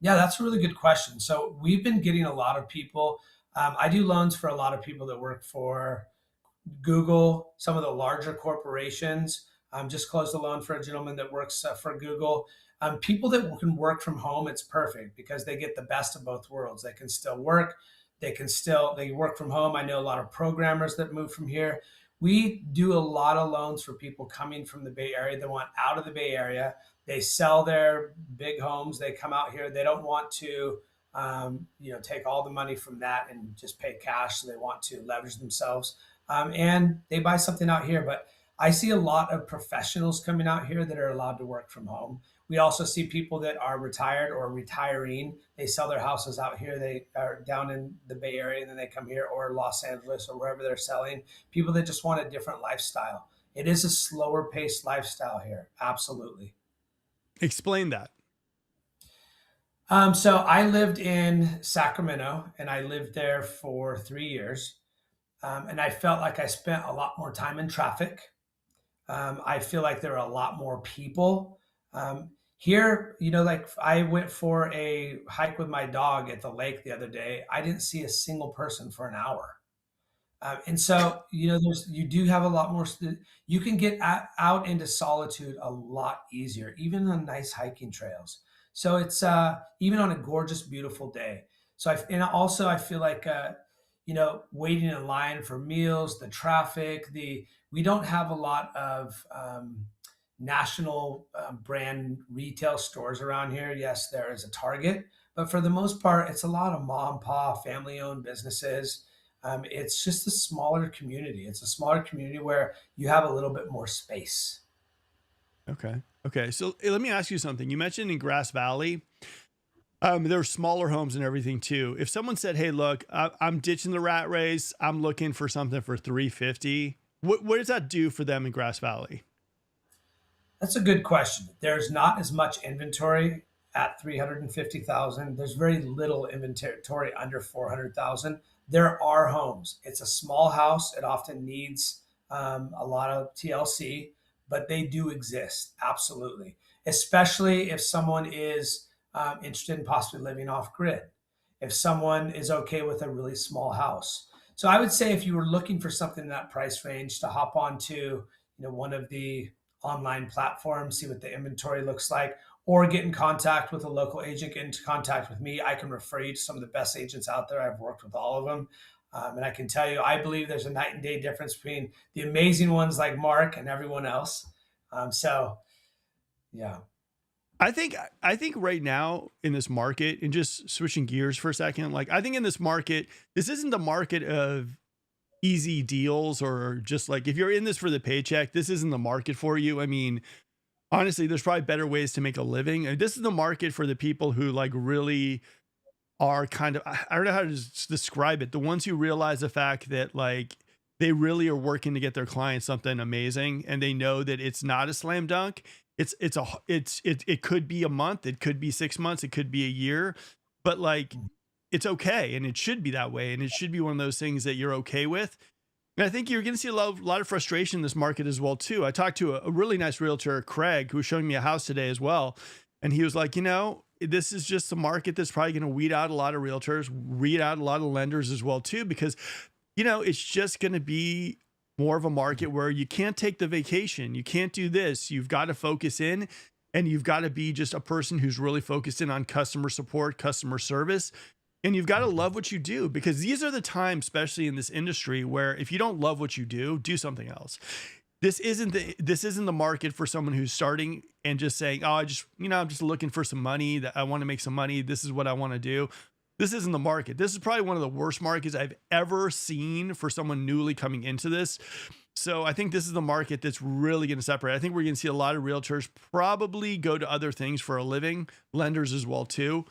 Yeah, that's a really good question. So we've been getting a lot of people. I do loans for a lot of people that work for Google, some of the larger corporations. Just closed a loan for a gentleman that works for Google. People that can work from home, it's perfect because they get the best of both worlds. They can still work. They work from home. I know a lot of programmers that move from here. We do a lot of loans for people coming from the Bay Area that want out of the Bay Area. They sell their big homes. They come out here. They don't want to, take all the money from that and just pay cash. So they want to leverage themselves, and they buy something out here. But I see a lot of professionals coming out here that are allowed to work from home. We also see people that are retired or retiring. They sell their houses out here. They are down in the Bay Area and then they come here, or Los Angeles or wherever they're selling. People that just want a different lifestyle. It is a slower paced lifestyle here. Absolutely. Explain that. So I lived in Sacramento and I lived there for 3 years. And I felt like I spent a lot more time in traffic. I feel like there are a lot more people. Here, like I went for a hike with my dog at the lake the other day. I didn't see a single person for an hour. And so, you do have a lot more, you can get out into solitude a lot easier, even on nice hiking trails. So it's even on a gorgeous, beautiful day. And also I feel like, waiting in line for meals, the traffic, we don't have a lot of national brand retail stores around here. Yes, there is a Target, but for the most part, it's a lot of mom and pop, family owned businesses. It's just a smaller community. It's a smaller community where you have a little bit more space. Okay. Okay. So let me ask you something. You mentioned in Grass Valley, there are smaller homes and everything too. If someone said, "Hey, look, I'm ditching the rat race. I'm looking for something for 350," what does that do for them in Grass Valley? That's a good question. There's not as much inventory at 350,000. There's very little inventory under 400,000. There are homes. It's a small house. It often needs a lot of TLC, but they do exist. Absolutely. Especially if someone is interested in possibly living off grid, if someone is okay with a really small house. So I would say if you were looking for something in that price range to hop onto, one of the online platforms, see what the inventory looks like, or get in contact with a local agent, get into contact with me. I can refer you to some of the best agents out there. I've worked with all of them. And I can tell you, I believe there's a night and day difference between the amazing ones like Mark and everyone else. So, yeah. I think right now in this market, and just switching gears for a second, like I think in this market, this isn't the market of easy deals or just like if you're in this for the paycheck, this isn't the market for you. I mean, honestly, there's probably better ways to make a living. And this is the market for the people who like really are kind of, I don't know how to describe it. The ones who realize the fact that like they really are working to get their clients something amazing and they know that it's not a slam dunk. It could be a month, it could be 6 months, it could be a year, but like it's okay and it should be that way and it should be one of those things that you're okay with. And I think you're going to see a lot of frustration in this market as well too. I talked to a really nice realtor, Craig, who was showing me a house today as well, and he was like, this is just a market that's probably going to weed out a lot of realtors, weed out a lot of lenders as well too, because it's just going to be more of a market where you can't take the vacation, you can't do this, you've got to focus in. And you've got to be just a person who's really focused in on customer support, customer service, and you've got to love what you do because these are the times, especially in this industry, where if you don't love what you do something else. This isn't the market for someone who's starting and just saying, "Oh, I'm just looking for some money, that I want to make some money. This is what I want to do." This isn't the market. This is probably one of the worst markets I've ever seen for someone newly coming into this. So I think this is the market that's really going to separate. I think we're going to see a lot of realtors probably go to other things for a living, lenders as well too.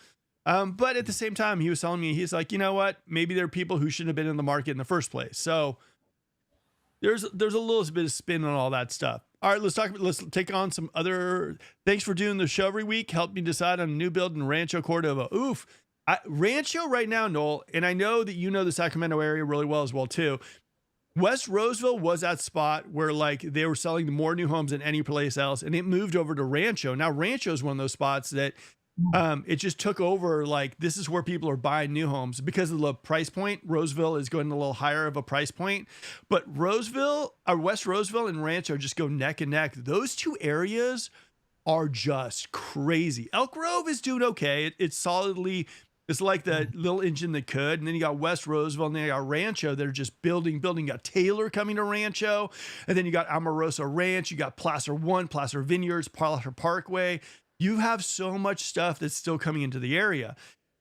But at the same time, he was telling me, he's like, you know what? Maybe there are people who shouldn't have been in the market in the first place. So there's a little bit of spin on all that stuff. All right, let's take on some other. Thanks for doing the show every week. Help me decide on a new build in Rancho Cordova. Oof. Rancho right now, Noel, and I know that you know the Sacramento area really well as well too. West Roseville was that spot where like they were selling more new homes than any place else, and it moved over to Rancho. Now Rancho is one of those spots that it just took over. Like this is where people are buying new homes because of the price point. Roseville is going a little higher of a price point, but Roseville or West Roseville and Rancho just go neck and neck. Those two areas are just crazy. Elk Grove is doing okay. It's solidly. It's like the little engine that could. And then you got West Roseville and then you got Rancho that are just building. You got Taylor coming to Rancho. And then you got Amorosa Ranch. You got Placer One, Placer Vineyards, Placer Parkway. You have so much stuff that's still coming into the area.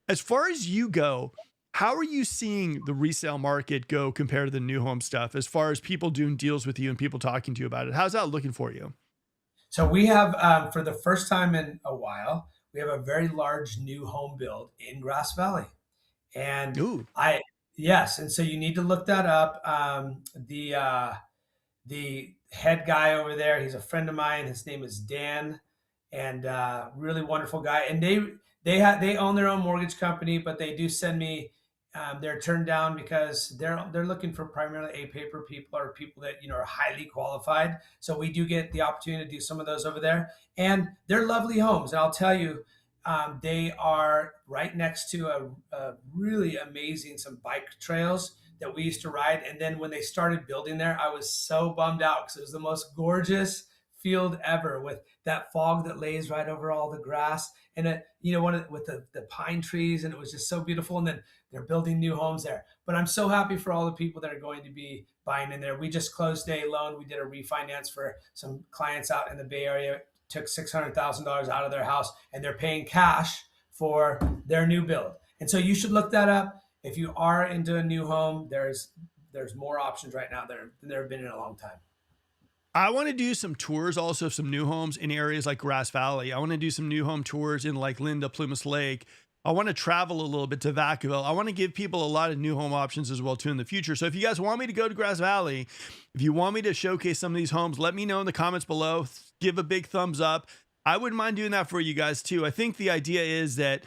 As far as you go, how are you seeing the resale market go compared to the new home stuff as far as people doing deals with you and people talking to you about it? How's that looking for you? So we have, for the first time in a while, we have a very large new home build in Grass Valley. And Ooh, yes, and so you need to look that up. The head guy over there, he's a friend of mine. His name is Dan, and really wonderful guy. And they own their own mortgage company, but they do send me. They're turned down because they're looking for primarily A paper people or people that are highly qualified. So we do get the opportunity to do some of those over there, and they're lovely homes. And I'll tell you, they are right next to a really amazing some bike trails that we used to ride. And then when they started building there, I was so bummed out because it was the most gorgeous field ever with that fog that lays right over all the grass and with the pine trees, and it was just so beautiful. And then they're building new homes there. But I'm so happy for all the people that are going to be buying in there. We just closed a loan. We did a refinance for some clients out in the Bay Area, took $600,000 out of their house, and they're paying cash for their new build. And so you should look that up. If you are into a new home, there's more options right now than there have been in a long time. I want to do some tours also of some new homes in areas like Grass Valley. I want to do some new home tours in like Linda, Plumas Lake. I want to travel a little bit to Vacaville. I want to give people a lot of new home options as well too in the future. So if you guys want me to go to Grass Valley, if you want me to showcase some of these homes, let me know in the comments below. Give a big thumbs up. I wouldn't mind doing that for you guys too. I think the idea is that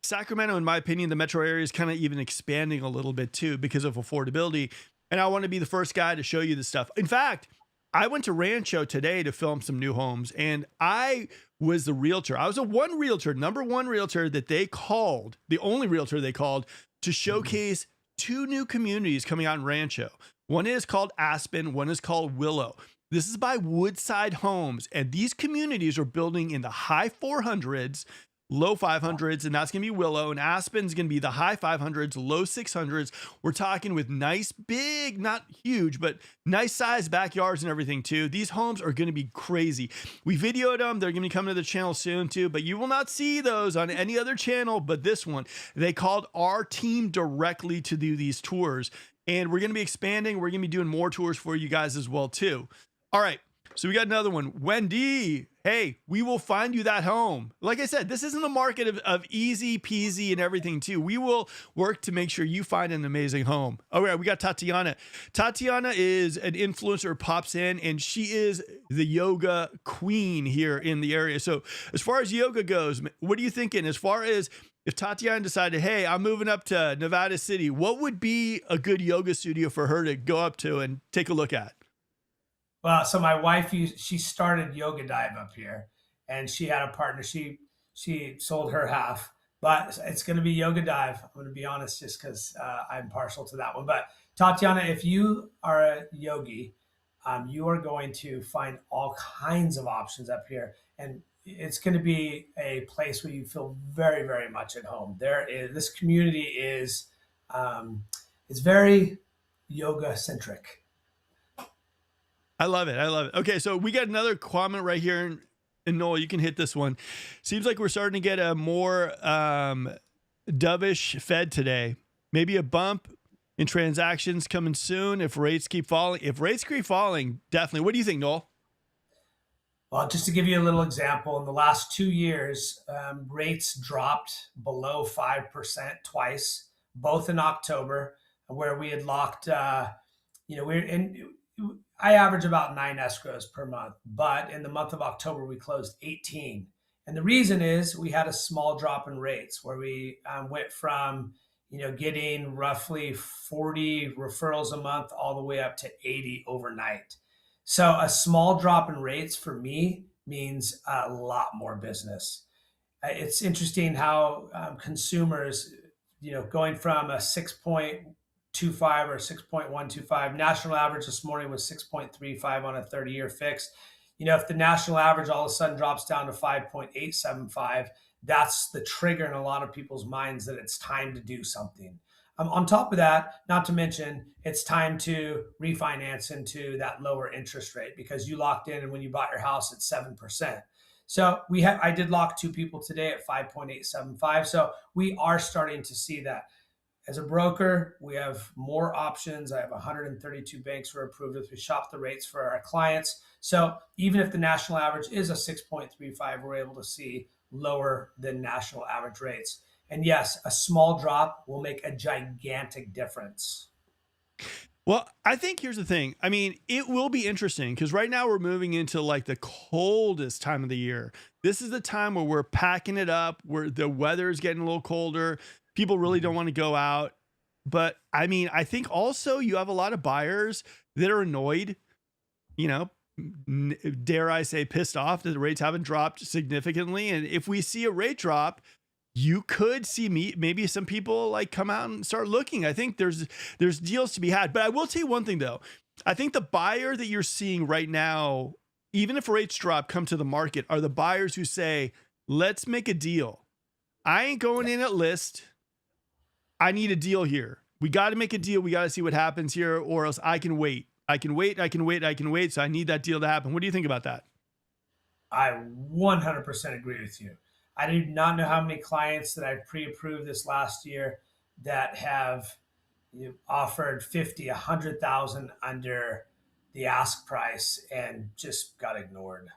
Sacramento, in my opinion, the metro area is kind of even expanding a little bit too because of affordability. And I want to be the first guy to show you this stuff. In fact, I went to Rancho today to film some new homes, and I was the realtor. I was number one realtor that they called, the only realtor they called to showcase two new communities coming out in Rancho. One is called Aspen, one is called Willow. This is by Woodside Homes, and these communities are building in the high 400s, low 500s, and that's going to be Willow, and Aspen's going to be the high 500s, low 600s. We're talking with nice, big, not huge, but nice sized backyards and everything too. These homes are going to be crazy. We videoed them. They're going to be coming to the channel soon too, but you will not see those on any other channel but this one. They called our team directly to do these tours, and we're going to be expanding. We're going to be doing more tours for you guys as well too. All right. So we got another one. Wendy, hey, we will find you that home. Like I said, this isn't a market of easy peasy and everything too. We will work to make sure you find an amazing home. All right, we got Tatiana. Tatiana is an influencer, pops in, and she is the yoga queen here in the area. So as far as yoga goes, what are you thinking? As far as if Tatiana decided, hey, I'm moving up to Nevada City, what would be a good yoga studio for her to go up to and take a look at? Well, so my wife, she started Yoga Dive up here, and she had a partner. She sold her half, but it's going to be Yoga Dive. I'm going to be honest, just because I'm partial to that one. But Tatiana, if you are a yogi, you are going to find all kinds of options up here, and it's going to be a place where you feel very, very much at home. This community is very yoga centric. I love it. I love it. Okay, so we got another comment right here. And Noel, you can hit this one. Seems like we're starting to get a more dovish Fed today. Maybe a bump in transactions coming soon if rates keep falling. If rates keep falling, definitely. What do you think, Noel? Well, just to give you a little example, in the last 2 years, rates dropped below 5% twice, both in October, where we had locked, I average about 9 escrows per month, but in the month of October, we closed 18. And the reason is we had a small drop in rates where we went from, getting roughly 40 referrals a month all the way up to 80 overnight. So a small drop in rates for me means a lot more business. It's interesting how consumers, going from a 6.25 or 6.125. National average this morning was 6.35 on a 30-year fix. If the national average all of a sudden drops down to 5.875, that's the trigger in a lot of people's minds that it's time to do something. On top of that, not to mention, it's time to refinance into that lower interest rate because you locked in and when you bought your house at 7%. So I did lock 2 people today at 5.875. So we are starting to see that. As a broker, we have more options. I have 132 banks who are approved with. We shop the rates for our clients. So even if the national average is a 6.35, we're able to see lower than national average rates. And yes, a small drop will make a gigantic difference. Well, I think here's the thing. I mean, it will be interesting because right now we're moving into like the coldest time of the year. This is the time where we're packing it up, where the weather is getting a little colder. People really don't want to go out. But I mean, I think also you have a lot of buyers that are annoyed, dare I say pissed off that the rates haven't dropped significantly. And if we see a rate drop, you could see maybe some people like come out and start looking. I think there's deals to be had. But I will tell you one thing though. I think the buyer that you're seeing right now even if rates drop, come to the market are the buyers who say, let's make a deal. I ain't going in at list. I need a deal here. We got to make a deal. We got to see what happens here, or else I can wait. I can wait. I can wait. I can wait. So I need that deal to happen. What do you think about that? I 100% agree with you. I do not know how many clients that I've pre-approved this last year that have offered 50, 100,000 under the ask price and just got ignored.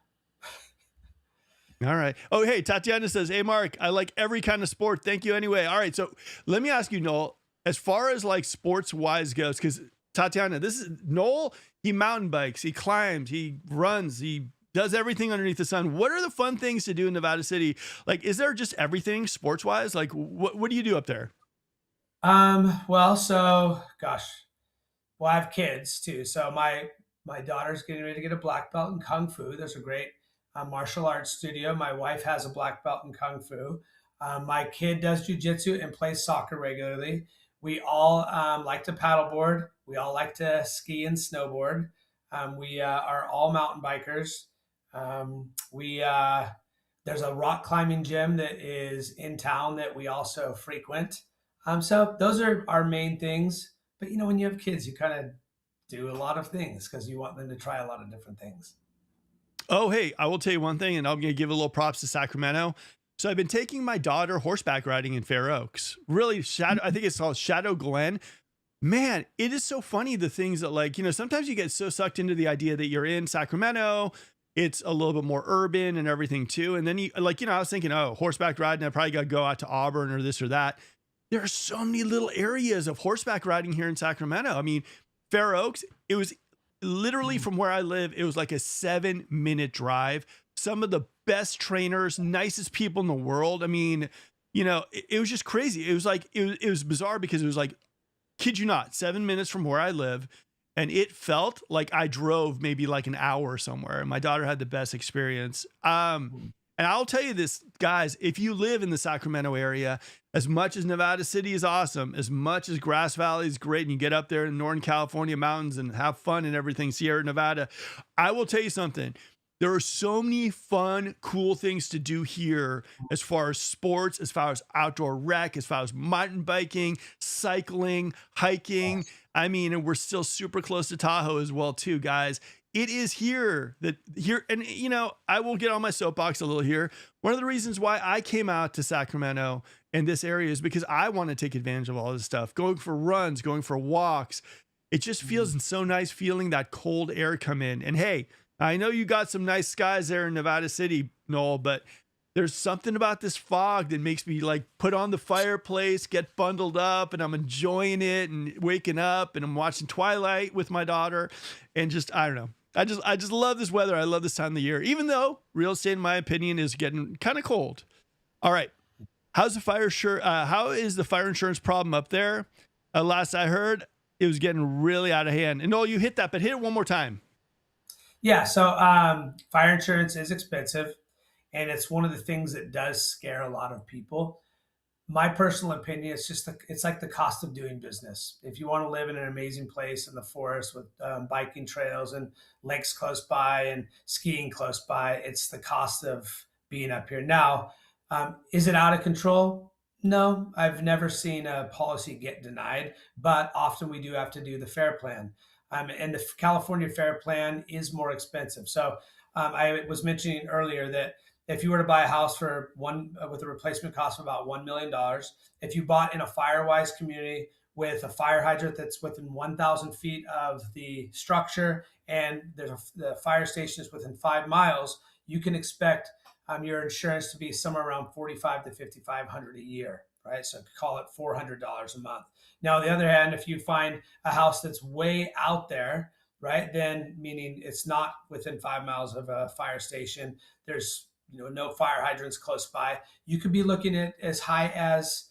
All right. Oh, hey, Tatiana says, hey, Mark, I like every kind of sport. Thank you anyway. All right. So let me ask you, Noel, as far as like sports wise goes, because Tatiana, this is Noel, he mountain bikes, he climbs, he runs, he does everything underneath the sun. What are the fun things to do in Nevada City? Like, is there just everything sports wise? Like, what do you do up there? Well, so gosh, well, I have kids too. So my daughter's getting ready to get a black belt in kung fu. There's a great martial arts studio. My wife has a black belt in kung fu. My kid does jujitsu and plays soccer regularly. We all like to paddleboard. We all like to ski and snowboard. We are all mountain bikers. We There's a rock climbing gym that is in town that we also frequent. So those are our main things. But when you have kids, you kind of do a lot of things because you want them to try a lot of different things. Oh, hey, I will tell you one thing, and I'm going to give a little props to Sacramento. So I've been taking my daughter horseback riding in Fair Oaks. Really, I think it's called Shadow Glen. Man, it is so funny the things that sometimes you get so sucked into the idea that you're in Sacramento. It's a little bit more urban and everything too. And then I was thinking, oh, horseback riding, I probably got to go out to Auburn or this or that. There are so many little areas of horseback riding here in Sacramento. I mean, Fair Oaks, it was literally from where I live, it was like a 7-minute drive. Some of the best trainers, nicest people in the world. I mean, it was just crazy. It was like, it was bizarre because it was like, kid you not, 7 minutes from where I live. And it felt like I drove maybe like an hour somewhere. And my daughter had the best experience. And I'll tell you this, guys, if you live in the Sacramento area, as much as Nevada City is awesome, as much as Grass Valley is great, and you get up there in Northern California mountains and have fun and everything, Sierra Nevada, I will tell you something. There are so many fun, cool things to do here as far as sports, as far as outdoor rec, as far as mountain biking, cycling, hiking. I mean, and we're still super close to Tahoe as well, too, guys. It is here, and I will get on my soapbox a little here. One of the reasons why I came out to Sacramento and this area is because I want to take advantage of all this stuff, going for runs, going for walks. It just feels so nice feeling that cold air come in. And hey, I know you got some nice skies there in Nevada City, Noel, but there's something about this fog that makes me like put on the fireplace, get bundled up, and I'm enjoying it and waking up and I'm watching Twilight with my daughter and just, I don't know. I just love this weather. I love this time of the year, even though real estate, in my opinion, is getting kind of cold. All right. How is the fire insurance problem up there? Last I heard, it was getting really out of hand. And Noel, you hit that, but hit it one more time. Yeah. So fire insurance is expensive, and it's one of the things that does scare a lot of people. My personal opinion, it's like the cost of doing business. If you want to live in an amazing place in the forest with biking trails and lakes close by and skiing close by, it's the cost of being up here. Now, is it out of control? No, I've never seen a policy get denied, but often we do have to do the FAIR plan. And the California FAIR plan is more expensive. So I was mentioning earlier that if you were to buy a house for with a replacement cost of about $1 million, if you bought in a FireWise community with a fire hydrant that's within 1,000 feet of the structure and the fire station is within 5 miles, you can expect your insurance to be somewhere around $4,500 to $5,500 a year, right? So call it $400 a month. Now, on the other hand, if you find a house that's way out there, right, then meaning it's not within 5 miles of a fire station, there's no fire hydrants close by, you could be looking at as high as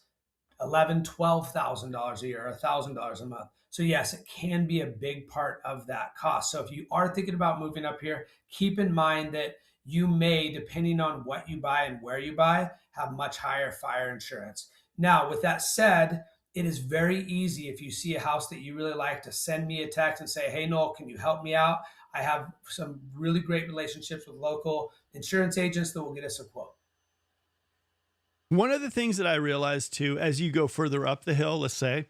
$11,000, $12,000 a year, $1,000 a month. So yes, it can be a big part of that cost. So if you are thinking about moving up here, keep in mind that you may, depending on what you buy and where you buy, have much higher fire insurance. Now, with that said, it is very easy if you see a house that you really like to send me a text and say, hey, Noel, can you help me out? I have some really great relationships with local insurance agents that will get us a quote. One of the things that I realized too, as you go further up the hill, let's say,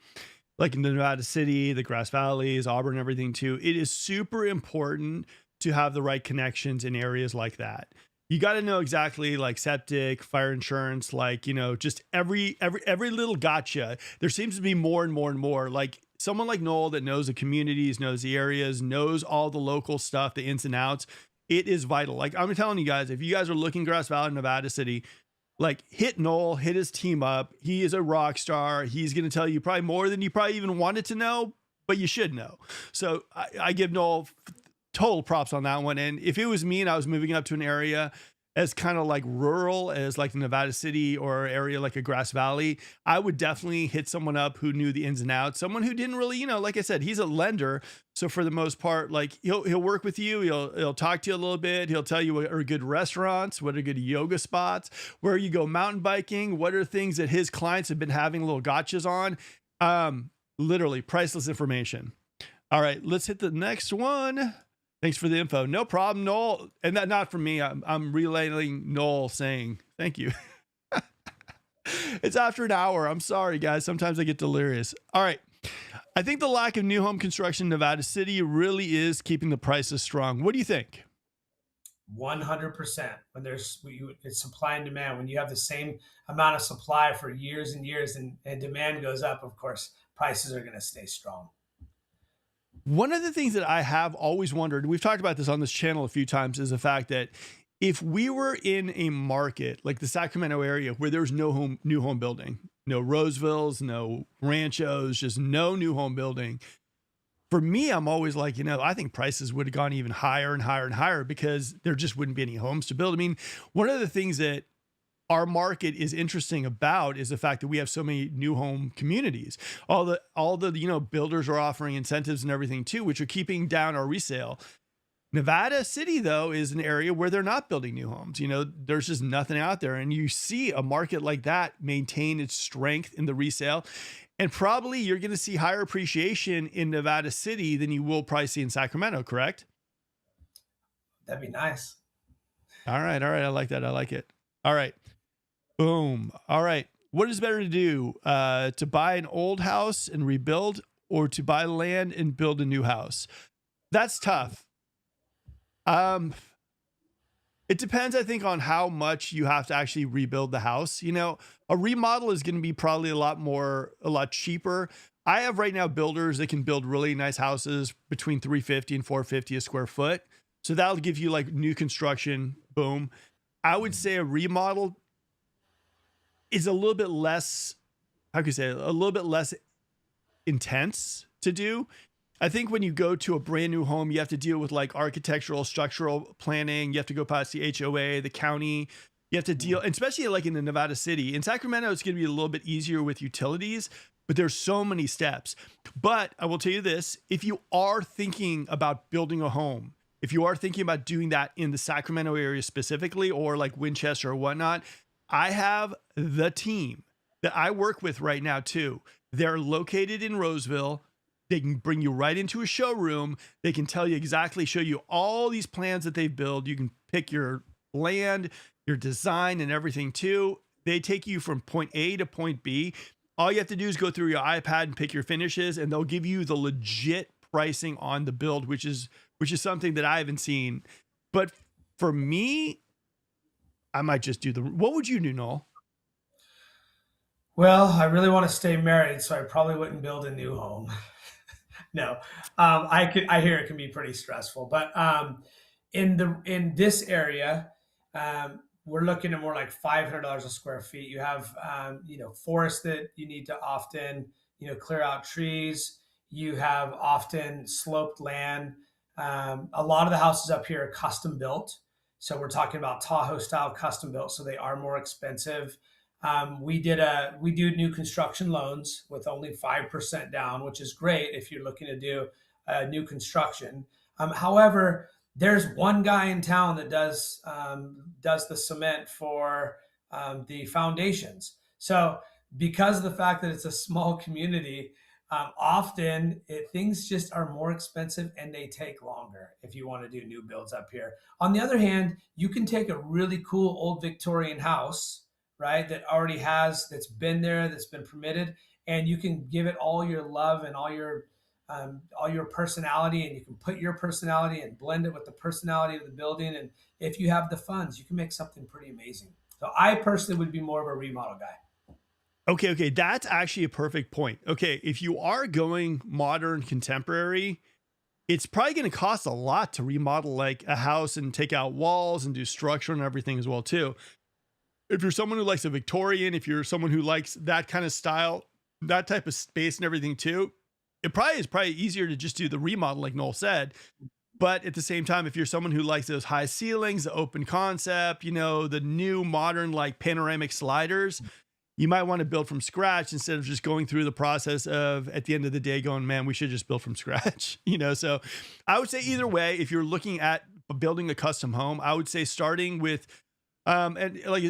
like in the Nevada City, the Grass Valleys, Auburn, everything too, it is super important to have the right connections in areas like that. You got to know exactly like septic, fire insurance, like, just every little gotcha. There seems to be more and more and more like someone like Noel that knows the communities, knows the areas, knows all the local stuff, the ins and outs. It is vital. Like I'm telling you guys, if you guys are looking Grass Valley, Nevada City, like hit Noel, hit his team up. He is a rock star. He's going to tell you probably more than you probably even wanted to know, but you should know. So I give Noel total props on that one. And if it was me and I was moving up to an area as kind of like rural as like the Nevada City or area like a Grass Valley, I would definitely hit someone up who knew the ins and outs. Someone who didn't really, like I said, he's a lender. So for the most part, like he'll work with you. He'll talk to you a little bit. He'll tell you what are good restaurants, what are good yoga spots, where you go mountain biking, what are things that his clients have been having little gotchas on. Literally priceless information. All right, let's hit the next one. Thanks for the info. No problem, Noel. And that not from me. I'm relaying Noel saying thank you. It's after an hour. I'm sorry, guys. Sometimes I get delirious. All right. I think the lack of new home construction in Nevada City really is keeping the prices strong. What do you think? 100%. When it's supply and demand, when you have the same amount of supply for years and years and demand goes up, of course, prices are going to stay strong. One of the things that I have always wondered, we've talked about this on this channel a few times, is the fact that if we were in a market like the Sacramento area where there's no new home building, no Rosevilles, no Ranchos, just no new home building, for me, I'm always like, I think prices would have gone even higher and higher and higher because there just wouldn't be any homes to build. I mean, one of the things that our market is interesting about is the fact that we have so many new home communities. All the builders are offering incentives and everything too, which are keeping down our resale. Nevada City, though, is an area where they're not building new homes. There's just nothing out there. And you see a market like that maintain its strength in the resale. And probably you're going to see higher appreciation in Nevada City than you will probably see in Sacramento, correct? That'd be nice. All right. I like that. I like it. All right. Boom. All right. What is better to do? To buy an old house and rebuild, or to buy land and build a new house? That's tough. It depends, I think, on how much you have to actually rebuild the house. A remodel is going to be probably a lot cheaper. I have right now builders that can build really nice houses between 350 and 450 a square foot. So that'll give you like new construction. Boom. I would say a remodel is a little bit less, how can you say it? A little bit less intense to do. I think when you go to a brand new home, you have to deal with like architectural, structural planning. You have to go past the HOA, the county. You have to deal, especially like in the Nevada City. In Sacramento, it's going to be a little bit easier with utilities, but there's so many steps. But I will tell you this, if you are thinking about building a home, if you are thinking about doing that in the Sacramento area specifically, or like Winchester or whatnot, I have the team that I work with right now too. They're located in Roseville. They can bring you right into a showroom. They can tell you exactly, show you all these plans that they've built. You can pick your land, your design and everything too. They take you from point A to point B. All you have to do is go through your iPad and pick your finishes, and they'll give you the legit pricing on the build, which is something that I haven't seen. But for me, I might just do what would you do, Noel? Well, I really want to stay married, so I probably wouldn't build a new home. No, I hear it can be pretty stressful, but in this area, we're looking at more like $500 a square feet. You have forests that you need to often clear out trees. You have often sloped land. A lot of the houses up here are custom built, so we're talking about Tahoe style custom built, so they are more expensive. We do new construction loans with only 5% down, which is great if you're looking to do new construction. However, there's one guy in town that does the cement for the foundations. So because of the fact that it's a small community, Often things just are more expensive and they take longer if you want to do new builds up here. On the other hand, you can take a really cool old Victorian house, right, that's been there, that's been permitted, and you can give it all your love and all your personality, and you can put your personality and blend it with the personality of the building. And if you have the funds, you can make something pretty amazing. So I personally would be more of a remodel guy. Okay, that's actually a perfect point. Okay, if you are going modern contemporary, it's probably going to cost a lot to remodel like a house and take out walls and do structure and everything as well too. If you're someone who likes a Victorian, if you're someone who likes that kind of style, that type of space and everything too, it probably is easier to just do the remodel like Noel said. But at the same time, if you're someone who likes those high ceilings, the open concept, the new modern like panoramic sliders, you might want to build from scratch instead of just going through the process of at the end of the day going, man, we should just build from scratch. So I would say either way, if you're looking at building a custom home, I would say starting with and like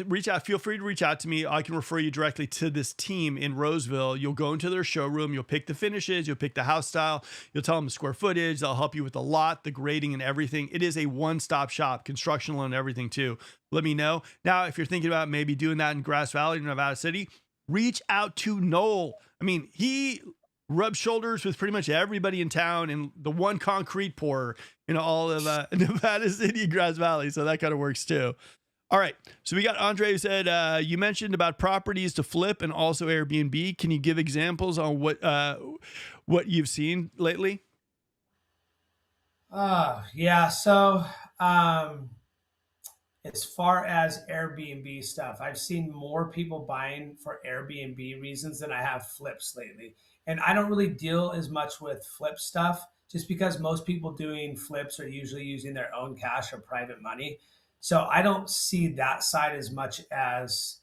feel free to reach out to me. I can refer you directly to this team in Roseville. You'll go into their showroom, you'll pick the finishes, you'll pick the house style, you'll tell them the square footage, they'll help you with the lot, the grading and everything. It is a one-stop shop, construction loan, everything too. Let me know. Now, if you're thinking about maybe doing that in Grass Valley, Nevada City, reach out to Noel. I mean, he rubs shoulders with pretty much everybody in town and the one concrete pourer in all of Nevada City, Grass Valley. So that kind of works too. All right. So we got Andre who said, you mentioned about properties to flip and also Airbnb. Can you give examples on what you've seen lately? Yeah. So, as far as Airbnb stuff, I've seen more people buying for Airbnb reasons than I have flips lately. And I don't really deal as much with flip stuff just because most people doing flips are usually using their own cash or private money. So I don't see that side as much as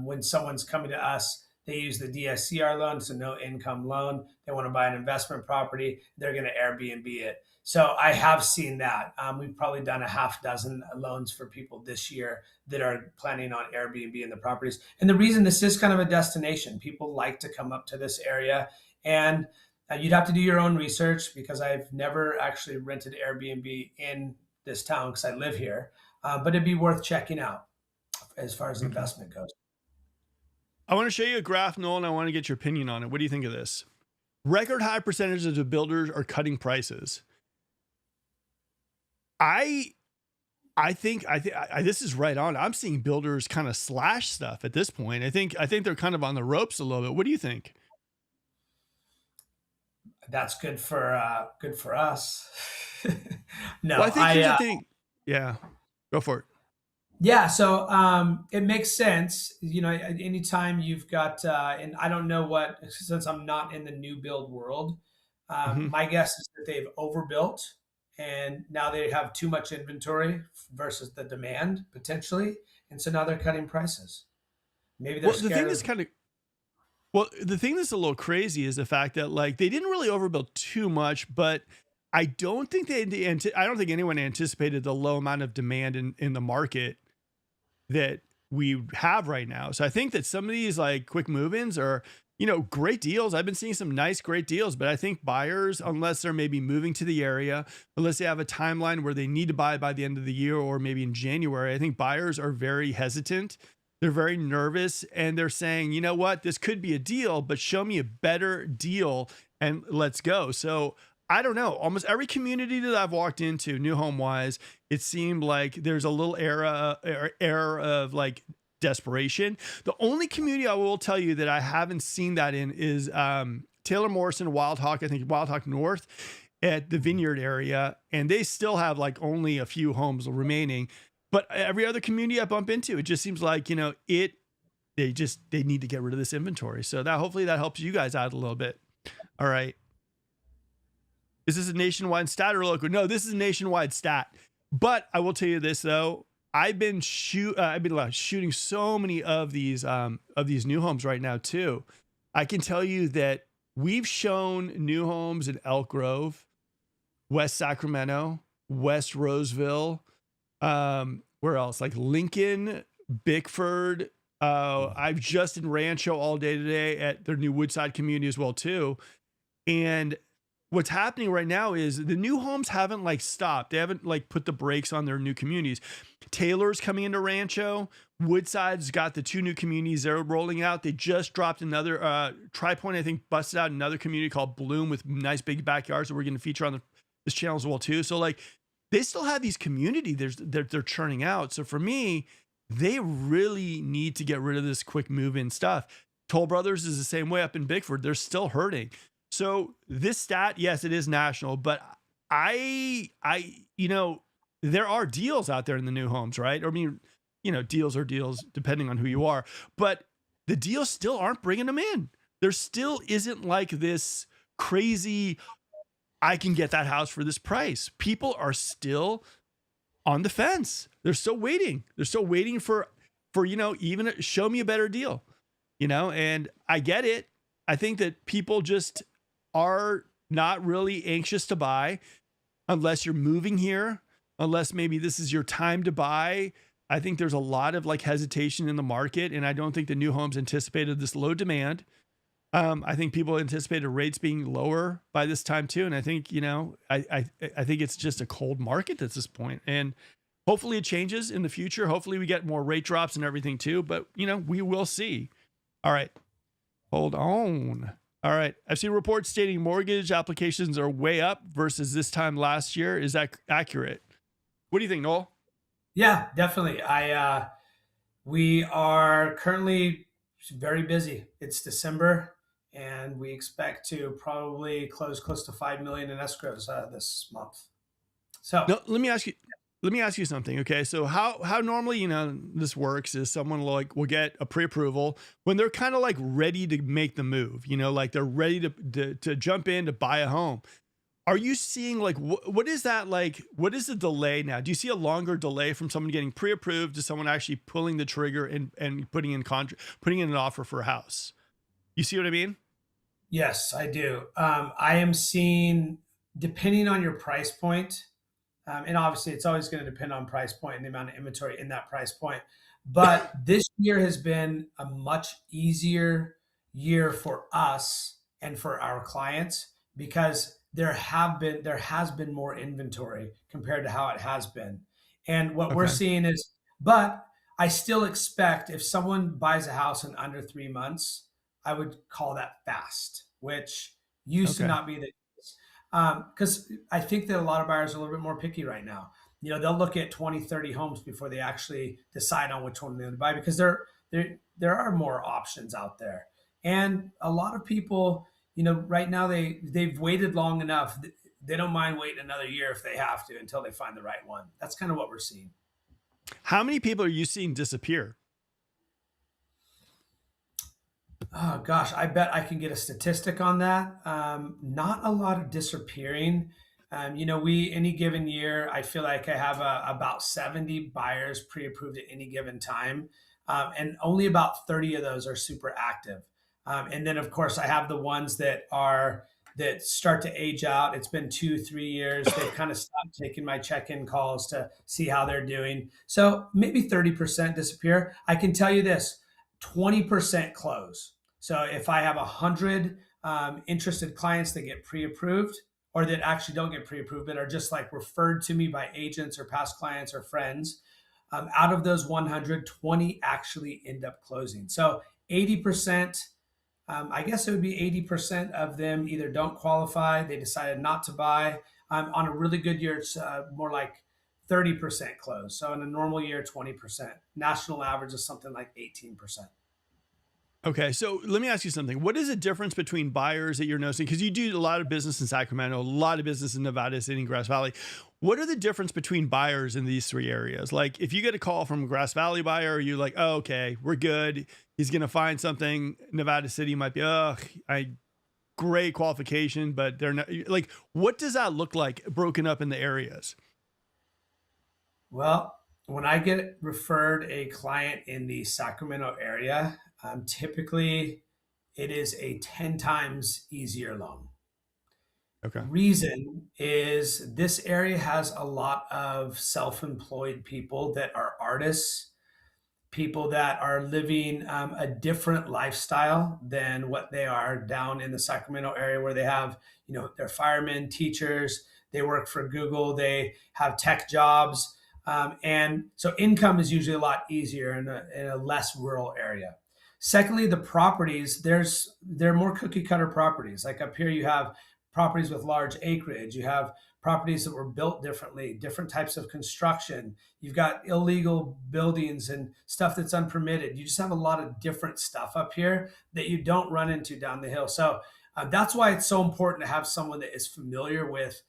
when someone's coming to us, they use the DSCR loan, so no income loan. They want to buy an investment property, they're going to Airbnb it. So I have seen that. We've probably done a half dozen loans for people this year that are planning on Airbnb in the properties. And the reason this is kind of a destination, people like to come up to this area. And you'd have to do your own research because I've never actually rented Airbnb in this town because I live here. But it'd be worth checking out as far as investment goes. I want to show you a graph, Noel, and I want to get your opinion on it. What do you think of this? Record high percentages of builders are cutting prices. I think this is right on. I'm seeing builders kind of slash stuff at this point. I think they're kind of on the ropes a little bit. What do you think? That's good for us. No, Well, I think here's the thing. Yeah, go for it. Yeah, so it makes sense. Anytime you've got, and I don't know since I'm not in the new build world, Mhm. my guess is that they've overbuilt and now they have too much inventory versus the demand potentially. And so now they're cutting prices. Maybe they're Well, the thing scared that's of, kind of well, the thing that's a little crazy is the fact that like they didn't really overbuild too much, but I don't think I don't think anyone anticipated the low amount of demand in the market that we have right now. So I think that some of these like quick move-ins are, great deals. I've been seeing some nice, great deals, but I think buyers, unless they're maybe moving to the area, unless they have a timeline where they need to buy by the end of the year or maybe in January, I think buyers are very hesitant. They're very nervous and they're saying, you know what, this could be a deal, but show me a better deal and let's go. So I don't know. Almost every community that I've walked into, new home wise, it seemed like there's a little era of like desperation. The only community I will tell you that I haven't seen that in is Taylor Morrison, Wild Hawk. I think Wild Hawk North at the Vineyard area, and they still have like only a few homes remaining. But every other community I bump into, it just seems like they need to get rid of this inventory. So that hopefully that helps you guys out a little bit. All right. Is this a nationwide stat or local? No, this is a nationwide stat. But I will tell you this though, I've been shooting so many of these new homes right now too. I can tell you that we've shown new homes in Elk Grove, West Sacramento, West Roseville, where else? Like Lincoln, Bickford. I've just in Rancho all day today at their new Woodside community as well too. And what's happening right now is the new homes haven't like stopped. They haven't like put the brakes on their new communities. Taylor's coming into Rancho. Woodside's got the 2 new communities they're rolling out. They just dropped another Tri Point, I think, busted out another community called Bloom with nice big backyards that we're going to feature on this channel as well too. So like they still have these communities they're churning out. So for me, they really need to get rid of this quick move in stuff. Toll Brothers is the same way up in Bickford. They're still hurting. So this stat, yes, it is national, but you know, there are deals out there in the new homes, right? I mean, you know, deals are deals depending on who you are, but the deals still aren't bringing them in. There still isn't like this crazy, I can get that house for this price. People are still on the fence. They're still waiting. They're still waiting for, you know, even show me a better deal, you know, and I get it. I think that people just are not really anxious to buy unless you're moving here, unless maybe this is your time to buy. I think there's a lot of like hesitation in the market, and I don't think the new homes anticipated this low demand. I think people anticipated rates being lower by this time too, and I think, you know, I think it's just a cold market at this point, and hopefully it changes in the future. Hopefully we get more rate drops and everything too, but you know, we will see. All right, hold on. All right, I've seen reports stating mortgage applications are way up versus this time last year. Is that accurate? What do you think, Noel? Yeah, definitely. We are currently very busy. It's December, and we expect to probably close close to 5 million in escrows this month. So No, let me ask you something. Okay. So how normally, you know, this works is someone like will get a pre-approval when they're kind of like ready to make the move, you know, like they're ready to jump in to buy a home. Are you seeing like what is that like? What is the delay now? Do you see a longer delay from someone getting pre-approved to someone actually pulling the trigger and putting in an offer for a house? You see what I mean? yes, I do. I am seeing, depending on your price point, and obviously it's always going to depend on price point and the amount of inventory in that price point. But this year has been a much easier year for us and for our clients because there has been more inventory compared to how it has been. And what we're Okay. seeing is, but I still expect if someone buys a house in under 3 months, I would call that fast, which used to Okay. not be the case. Because I think that a lot of buyers are a little bit more picky right now. You know, they'll look at 20, 30 homes before they actually decide on which one they're going to buy because there are more options out there. And a lot of people, you know, right now they've waited long enough. They don't mind waiting another year if they have to until they find the right one. That's kind of what we're seeing. How many people are you seeing disappear? Oh gosh, I bet I can get a statistic on that. Not a lot of disappearing. You know, we any given year, I feel like I have about 70 buyers pre-approved at any given time, and only about 30 of those are super active. And then, of course, I have the ones that start to age out. It's been 2, 3 years. They've kind of stopped taking my check-in calls to see how they're doing. So maybe 30% disappear. I can tell you this: 20% close. So if I have 100 interested clients that get pre-approved or that actually don't get pre-approved but are just like referred to me by agents or past clients or friends, out of those 100, 20 actually end up closing. So 80%, I guess it would be 80% of them either don't qualify, they decided not to buy. On a really good year, it's more like 30% close. So in a normal year, 20%. National average is something like 18%. Okay, so let me ask you something. What is the difference between buyers that you're noticing? Because you do a lot of business in Sacramento, a lot of business in Nevada City and Grass Valley. What are the difference between buyers in these 3 areas? Like, if you get a call from a Grass Valley buyer, are you like, oh, okay, we're good. He's gonna find something. Nevada City might be, great qualification, but they're not. Like, what does that look like broken up in the areas? Well, when I get referred a client in the Sacramento area, typically it is a 10 times easier loan. Okay. Reason is this area has a lot of self employed people that are artists, people that are living a different lifestyle than what they are down in the Sacramento area, where they have, they're firemen, teachers, they work for Google, they have tech jobs. And so income is usually a lot easier in a less rural area. Secondly, the properties, they're more cookie cutter properties. Like up here, you have properties with large acreage. You have properties that were built differently, different types of construction. You've got illegal buildings and stuff that's unpermitted. You just have a lot of different stuff up here that you don't run into down the hill. So that's why it's so important to have someone that is familiar with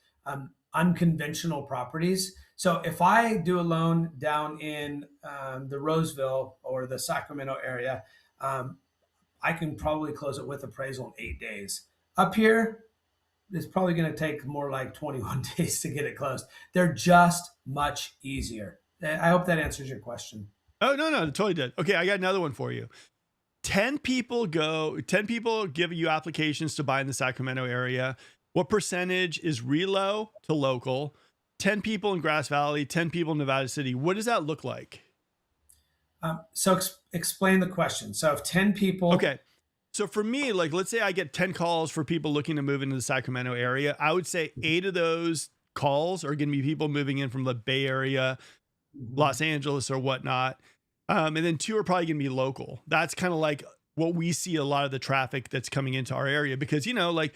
unconventional properties. So if I do a loan down in the Roseville or the Sacramento area, I can probably close it with appraisal in 8 days. Up here, it's probably going to take more like 21 days to get it closed. They're just much easier. I hope that answers your question. Oh, no, it totally did. Okay, I got another one for you. 10 people give you applications to buy in the Sacramento area. What percentage is relo to local? 10 people in Grass Valley, 10 people in Nevada City. What does that look like? So explain the question. So if 10 people... Okay. So for me, like, let's say I get 10 calls for people looking to move into the Sacramento area. I would say 8 of those calls are going to be people moving in from the Bay Area, Los Angeles or whatnot. And then 2 are probably going to be local. That's kind of like what we see a lot of the traffic that's coming into our area because, like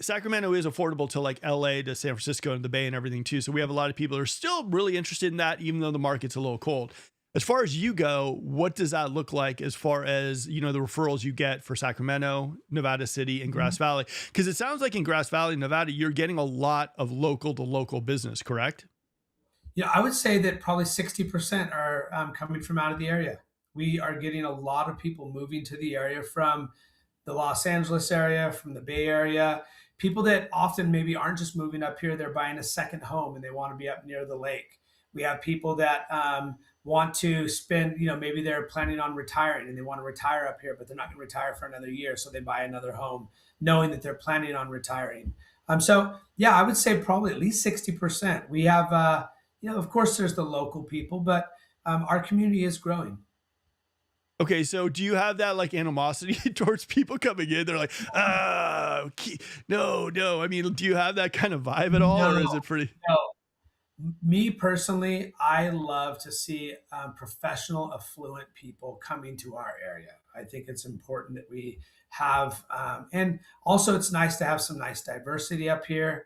Sacramento is affordable to like LA to San Francisco and the Bay and everything too. So we have a lot of people who are still really interested in that, even though the market's a little cold. As far as you go, what does that look like as far as, the referrals you get for Sacramento, Nevada City, and Grass Valley? Because it sounds like in Grass Valley, Nevada, you're getting a lot of local to local business, correct? Yeah, I would say that probably 60% are coming from out of the area. We are getting a lot of people moving to the area from the Los Angeles area, from the Bay Area, people that often maybe aren't just moving up here, they're buying a second home and they want to be up near the lake. We have people that want to spend, maybe they're planning on retiring and they want to retire up here, but they're not going to retire for another year. So they buy another home knowing that they're planning on retiring. So yeah, I would say probably at least 60%. We have, of course there's the local people, but our community is growing. Okay, so do you have that like animosity towards people coming in? They're like, no. I mean, do you have that kind of vibe at all, or is it pretty? No. Me personally, I love to see professional, affluent people coming to our area. I think it's important that we have, and also it's nice to have some nice diversity up here.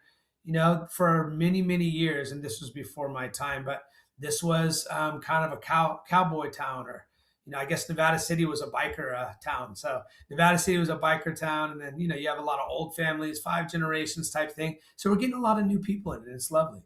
For many, many years, and this was before my time, but this was kind of a cowboy town, or I guess Nevada City was a biker town. So Nevada City was a biker town, and then you have a lot of old families, 5 generations type thing. So we're getting a lot of new people in it. And it's lovely.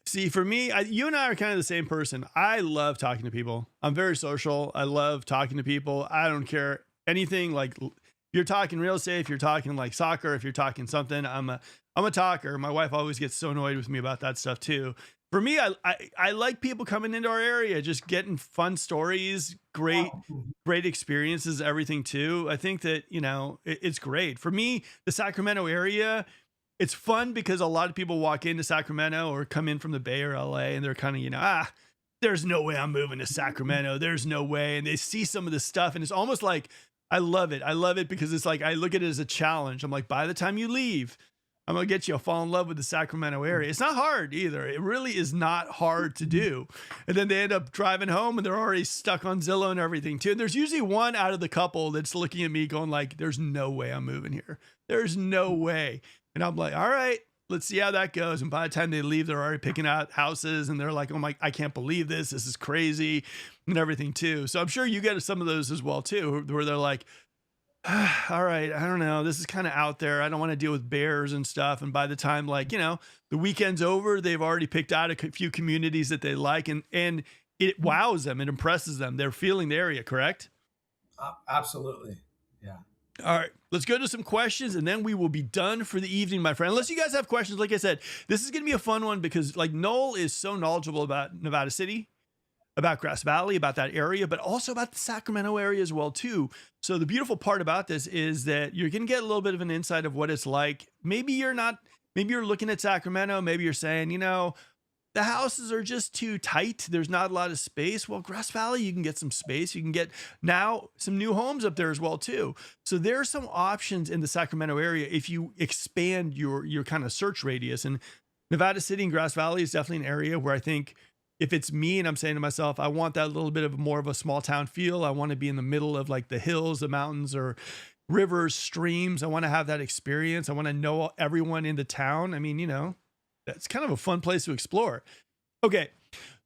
See, for me, you and I are kind of the same person. I love talking to people. I'm very social. I love talking to people. I don't care anything. Like if you're talking real estate, if you're talking like soccer, if you're talking something, I'm a talker. My wife always gets so annoyed with me about that stuff too. For me, I like people coming into our area, just getting fun stories, great experiences, everything too. I think that, it's great. For me, the Sacramento area, it's fun because a lot of people walk into Sacramento or come in from the Bay or LA and they're kind of, there's no way I'm moving to Sacramento. There's no way. And they see some of this stuff and it's almost like, I love it. I love it because it's like, I look at it as a challenge. I'm like, by the time you leave, I'm going to get you to fall in love with the Sacramento area. It's not hard either. It really is not hard to do. And then they end up driving home and they're already stuck on Zillow and everything too. And there's usually one out of the couple that's looking at me going like, there's no way I'm moving here. There's no way. And I'm like, all right, let's see how that goes. And by the time they leave, they're already picking out houses and they're like, oh my, I can't believe this. This is crazy and everything too. So I'm sure you get some of those as well too, where they're like, all right, I don't know. This is kind of out there. I don't want to deal with bears and stuff. And by the time the weekend's over, they've already picked out a few communities that they like and it wows them. It impresses them. They're feeling the area, correct? Absolutely. Yeah. All right, let's go to some questions and then we will be done for the evening, my friend. Unless you guys have questions, like I said, this is going to be a fun one because like Noel is so knowledgeable about Nevada City, about Grass Valley, about that area, but also about the Sacramento area as well too. So the beautiful part about this is that you're going to get a little bit of an insight of what it's like. Maybe you're looking at Sacramento. Maybe you're saying, the houses are just too tight. There's not a lot of space. Well, Grass Valley, you can get some space. You can get now some new homes up there as well too. So there are some options in the Sacramento area if you expand your kind of search radius. And Nevada City and Grass Valley is definitely an area where I think if it's me and I'm saying to myself, I want that little bit of more of a small town feel. I want to be in the middle of like the hills, the mountains, or rivers, streams. I want to have that experience. I want to know everyone in the town. I mean, that's kind of a fun place to explore. Okay,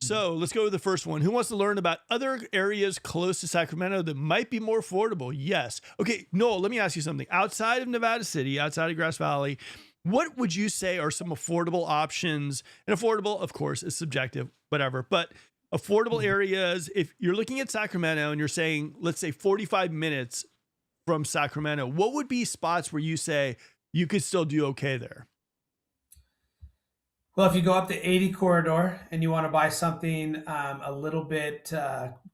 so let's go with the first one. Who wants to learn about other areas close to Sacramento that might be more affordable? Yes. Okay, Noel, let me ask you something. Outside of Nevada City, outside of Grass Valley, what would you say are some affordable options? And affordable, of course, is subjective, whatever, but affordable areas, if you're looking at Sacramento and you're saying, let's say 45 minutes from Sacramento, what would be spots where you say you could still do okay there? Well, if you go up the 80 corridor and you want to buy something a little bit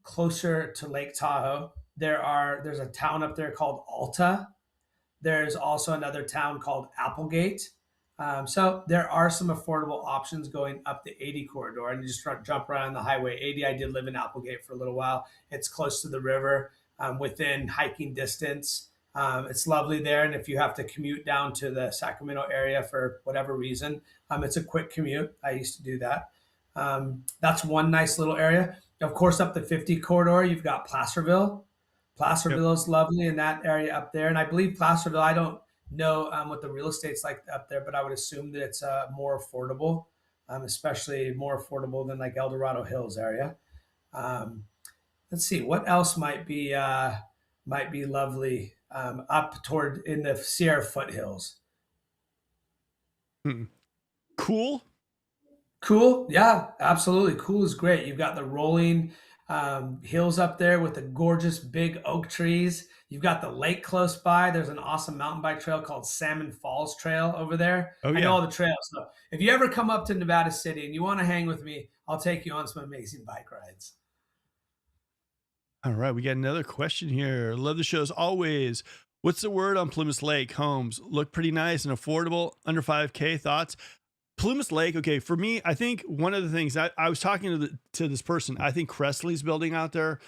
closer to Lake Tahoe, there's a town up there called Alta. There's also another town called Applegate. So there are some affordable options going up the 80 corridor, and you just jump around the highway 80. I did live in Applegate for a little while. It's close to the river, within hiking distance. It's lovely there, and if you have to commute down to the Sacramento area for whatever reason, it's a quick commute. I used to do that. That's one nice little area. Of course, up the 50 corridor, you've got Placerville. Yep. Placerville is lovely in that area up there, and I believe Placerville. I don't know what the real estate's like up there, but I would assume that it's more affordable, especially more affordable than like El Dorado Hills area. Um, let's see what else might be lovely up toward in the Sierra foothills. Hmm. Cool. Cool. Yeah, absolutely. Cool is great. You've got the rolling hills up there with the gorgeous big oak trees. You've got the lake close by. There's an awesome mountain bike trail called Salmon Falls Trail over there. Oh I know yeah. all the trails. So if you ever come up to Nevada City and you want to hang with me, I'll take you on some amazing bike rides. All right, we got another question here. Love the show as always. What's the word on Plymouth Lake? Homes look pretty nice and affordable, under 5K. Thoughts? Plymouth Lake. Okay, for me, I think one of the things I was talking to this person. I think Cressley's building out there.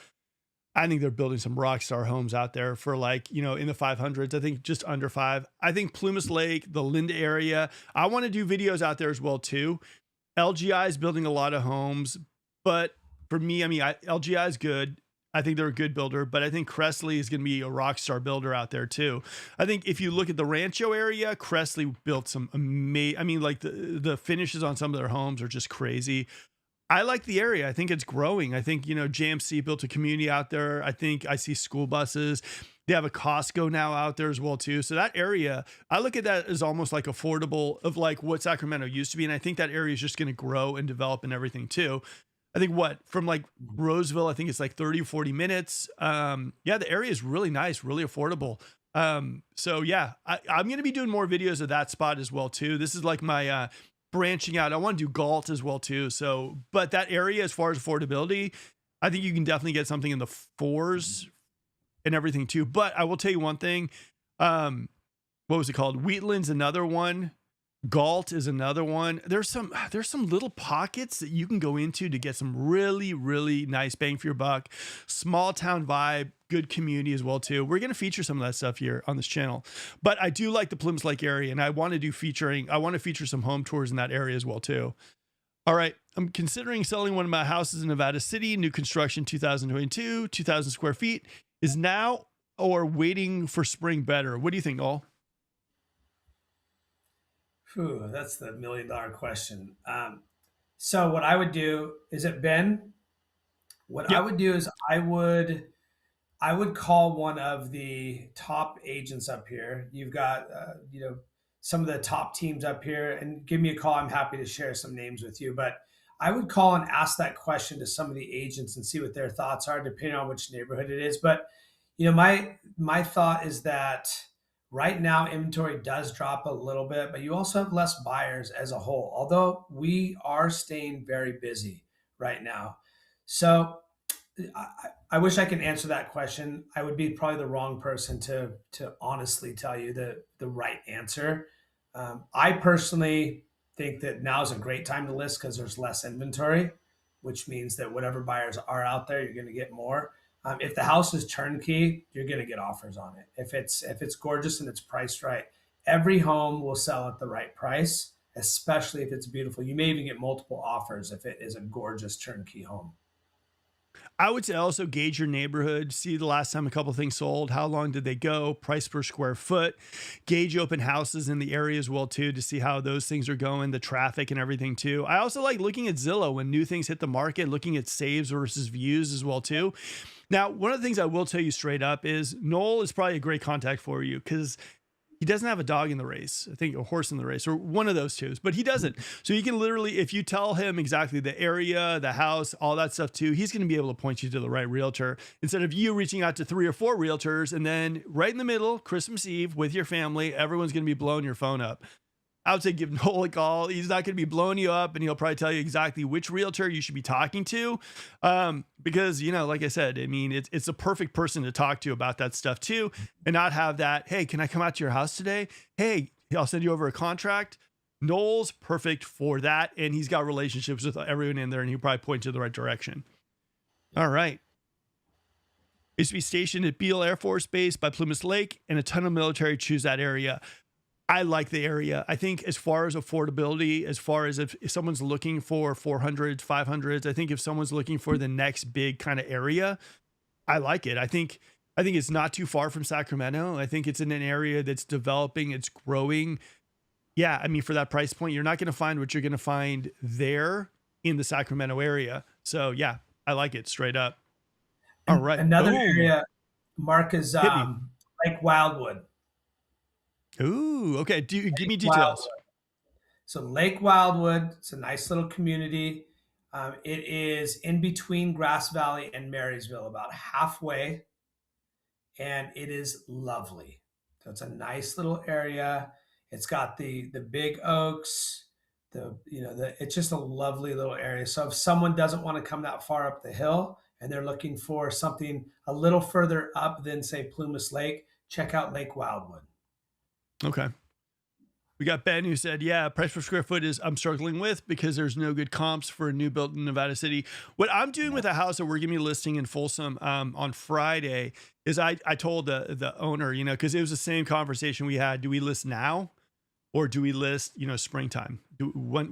I think they're building some rock star homes out there for like, in the 500s. I think just under five. I think Plymouth Lake, the Linda area. I want to do videos out there as well too. LGI is building a lot of homes, but for me, I mean, LGI is good. I think they're a good builder, but I think Cressley is going to be a rock star builder out there too. I think if you look at the Rancho area, Cressley built some amazing. I mean, like the finishes on some of their homes are just crazy. I like the area. I think it's growing. I think, JMC built a community out there. I think I see school buses. They have a Costco now out there as well too. So that area, I look at that as almost like affordable of like what Sacramento used to be. And I think that area is just going to grow and develop and everything too. I think from like Roseville, I think it's like 30 or 40 minutes. Yeah, the area is really nice, really affordable. So yeah, I'm going to be doing more videos of that spot as well too. This is like my, branching out. I want to do Galt as well too. So, but that area, as far as affordability, I think you can definitely get something in the fours and everything too. But I will tell you one thing. What was it called? Wheatland's another one. Galt is another one. There's some little pockets that you can go into to get some really, really nice bang for your buck. Small town vibe, good community as well too. We're going to feature some of that stuff here on this channel. But I do like the Plymouth Lake area, and I want to feature some home tours in that area as well too. All right. I'm considering selling one of my houses in Nevada City, new construction 2022, 2,000 square feet. Is now or waiting for spring better? What do you think, Noel? Whew, that's the $1 million question. So what I would do is it Ben? What I Yep. would do is I would call one of the top agents up here. You've got some of the top teams up here, and give me a call. I'm happy to share some names with you. But I would call and ask that question to some of the agents and see what their thoughts are, depending on which neighborhood it is. But my thought is that right now inventory does drop a little bit, but you also have less buyers as a whole. Although we are staying very busy right now, so I wish I could answer that question. I would be probably the wrong person to honestly tell you the right answer. I personally think that now is a great time to list because there's less inventory, which means that whatever buyers are out there, you're going to get more. If the house is turnkey, you're going to get offers on it. If it's gorgeous and it's priced right, every home will sell at the right price, especially if it's beautiful. You may even get multiple offers if it is a gorgeous turnkey home. I would say also gauge your neighborhood, see the last time a couple things sold, how long did they go, price per square foot, gauge open houses in the area as well too to see how those things are going, the traffic and everything too. I also like looking at Zillow when new things hit the market, looking at saves versus views as well too. Now, one of the things I will tell you straight up is Noel is probably a great contact for you because he doesn't have a dog in the race. I think a horse in the race or one of those two, but he doesn't. So you can literally, if you tell him exactly the area, the house, all that stuff too, he's going to be able to point you to the right realtor instead of you reaching out to 3 or 4 realtors. And then right in the middle, Christmas Eve with your family, everyone's going to be blowing your phone up. I would say give Noel a call. He's not going to be blowing you up and he'll probably tell you exactly which realtor you should be talking to. Because, like I said, I mean, it's a perfect person to talk to about that stuff too. And not have that, hey, can I come out to your house today? Hey, I'll send you over a contract. Noel's perfect for that. And he's got relationships with everyone in there and he'll probably point you in the right direction. All right. Used to be stationed at Beale Air Force Base by Plymouth Lake, and a ton of military choose that area. I like the area. I think as far as affordability, as far as if someone's looking for 400s, 500s, I think if someone's looking for the next big kind of area, I like it. I think it's not too far from Sacramento. I think it's in an area that's developing, it's growing. Yeah, I mean, for that price point, you're not going to find what you're going to find there in the Sacramento area. So yeah, I like it straight up. All And right. another Boom. area, Mark, is Hit me. Lake Wildwood. Ooh, okay. Give me details. Wildwood. So Lake Wildwood, it's a nice little community. It is in between Grass Valley and Marysville, about halfway, and it is lovely. So it's a nice little area. It's got the big oaks, it's just a lovely little area. So if someone doesn't want to come that far up the hill and they're looking for something a little further up than say Plumas Lake, check out Lake Wildwood. Okay. We got Ben who said, yeah, price per square foot is I'm struggling with because there's no good comps for a new built in Nevada City. What I'm doing with a house that we're giving you a listing in Folsom on Friday is I told the owner, because it was the same conversation we had. Do we list now or do we list, springtime? What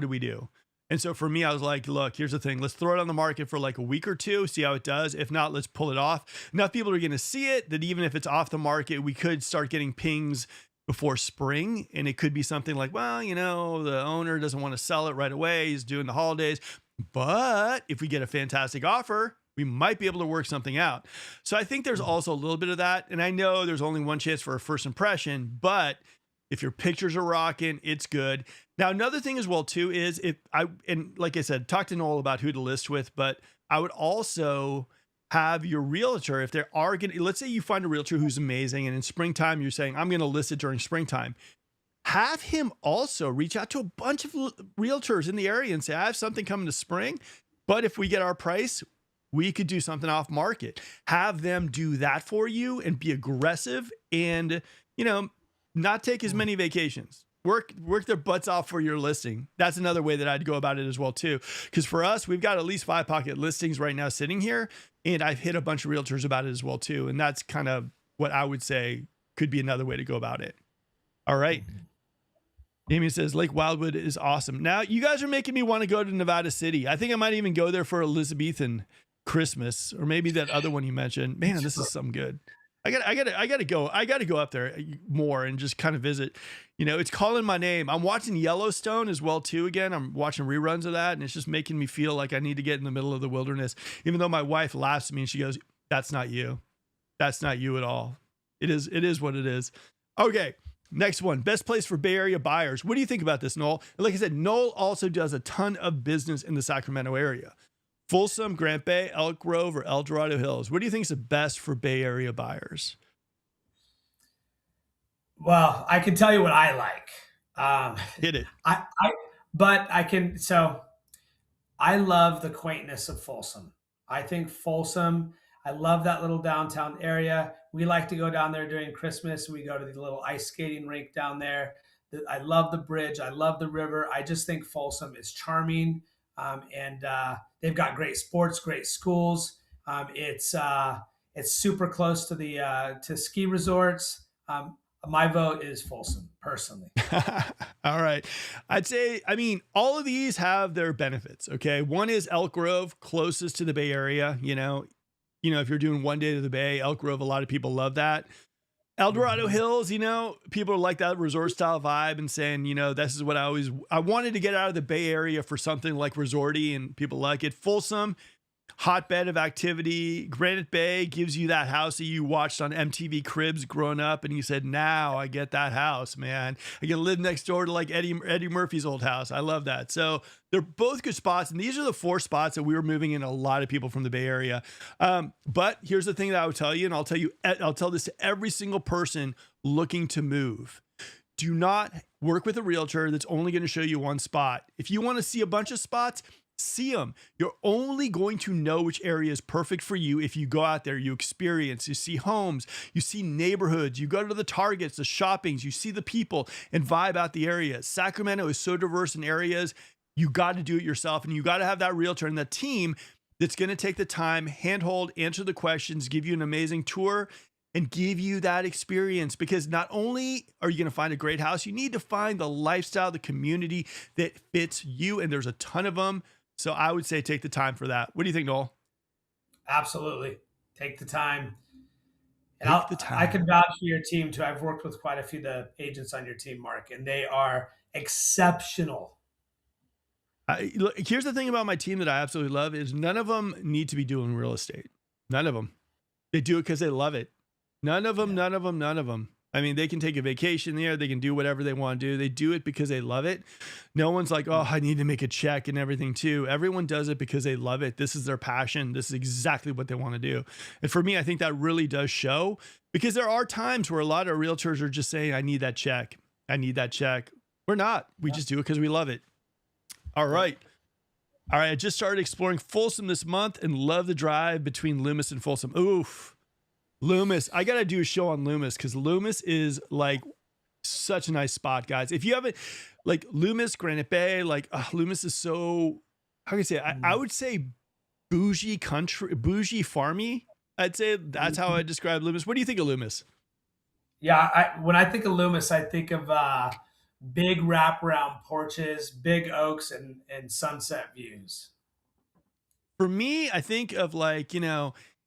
do we do? And so for me, I was like, look, here's the thing. Let's throw it on the market for like a week or two, see how it does. If not, let's pull it off. Enough people are going to see it that even if it's off the market, we could start getting pings before spring. And it could be something like, well, the owner doesn't want to sell it right away. He's doing the holidays. But if we get a fantastic offer, we might be able to work something out. So I think there's also a little bit of that. And I know there's only one chance for a first impression, but if your pictures are rocking, it's good. Now, another thing as well, too, is and like I said, talk to Noel about who to list with, but I would also have your realtor, if there are let's say you find a realtor who's amazing. And in springtime, you're saying, I'm going to list it during springtime. Have him also reach out to a bunch of realtors in the area and say, I have something coming to spring, but if we get our price, we could do something off market. Have them do that for you and be aggressive and, not take as many vacations. Work their butts off for your listing. That's another way that I'd go about it as well too. Because for us, we've got at least 5 pocket listings right now sitting here, and I've hit a bunch of realtors about it as well too. And that's kind of what I would say could be another way to go about it. All right. Amy says Lake Wildwood is awesome. Now you guys are making me want to go to Nevada City. I think I might even go there for Elizabethan Christmas, or maybe that other one you mentioned. Man, this is something good. I gotta go up there more and just kind of visit. It's calling my name. I'm watching Yellowstone as well too. Again, I'm watching reruns of that, and it's just making me feel like I need to get in the middle of the wilderness. Even though my wife laughs at me and she goes, "That's not you. That's not you at all." It is what it is. Okay, next one. Best place for Bay Area buyers. What do you think about this, Noel? And like I said, Noel also does a ton of business in the Sacramento area. Folsom, Grant Bay, Elk Grove, or El Dorado Hills. What do you think is the best for Bay Area buyers? Well, I can tell you what I like. Hit it. But I can. So I love the quaintness of Folsom. I think Folsom. I love that little downtown area. We like to go down there during Christmas. We go to the little ice skating rink down there. I love the bridge. I love the river. I just think Folsom is charming, and they've got great sports, great schools. It's super close to the to ski resorts. My vote is Folsom, personally. All right. I'd say, I mean, all of these have their benefits. Okay. One is Elk Grove, closest to the Bay Area. If you're doing one day to the Bay, Elk Grove, a lot of people love that. El Dorado Mhm. Hills, people are like that resort style vibe and saying, this is what I wanted to get out of the Bay Area for something like resorty, and people like it. Folsom, hotbed of activity. Granite Bay gives you that house that you watched on MTV Cribs growing up, and you said, now I get that house, man. I get to live next door to like Eddie Murphy's old house. I love that. So they're both good spots, and these are the 4 spots that we were moving in a lot of people from the Bay Area. But here's the thing that I would tell you, and I'll tell this to every single person looking to move. Do not work with a realtor that's only going to show you one spot. If you want to see a bunch of spots, see them. You're only going to know which area is perfect for you if you go out there, you experience, you see homes, you see neighborhoods, you go to the Targets, the shoppings, you see the people and vibe out the area. Sacramento is so diverse in areas. You got to do it yourself, and you got to have that realtor and that team that's going to take the time, handhold, answer the questions, give you an amazing tour, and give you that experience. Because not only are you going to find a great house, you need to find the lifestyle, the community that fits you. And there's a ton of them. So I would say take the time for that. What do you think, Noel? Absolutely, take the time. And Take the I can time. vouch for your team too. I've worked with quite a few of the agents on your team, Mark, and they are exceptional. Look, here's the thing about my team that I absolutely love is none of them need to be doing real estate. None of them. They do it because they love it. None of them, Yeah. none of them, none of them. I mean, they can take a vacation there. They can do whatever they want to do. They do it because they love it. No one's like, oh, I need to make a check and everything too. Everyone does it because they love it. This is their passion. This is exactly what they want to do. And for me, I think that really does show, because there are times where a lot of realtors are just saying, I need that check. I need that check. We're not. We Yeah. just do it because we love it. All Yep. right. All right. I just started exploring Folsom this month and love the drive between Loomis and Folsom. Oof. Loomis. I got to do a show on Loomis, because Loomis is like such a nice spot, guys. If you haven't, like, Loomis, Granite Bay, like, Loomis is so, how can I say it? I would say bougie country, bougie farmy. I'd say that's how I describe Loomis. What do you think of Loomis? Yeah, when I think of Loomis, I think of big wraparound porches, big oaks, and sunset views. For me, I think of like,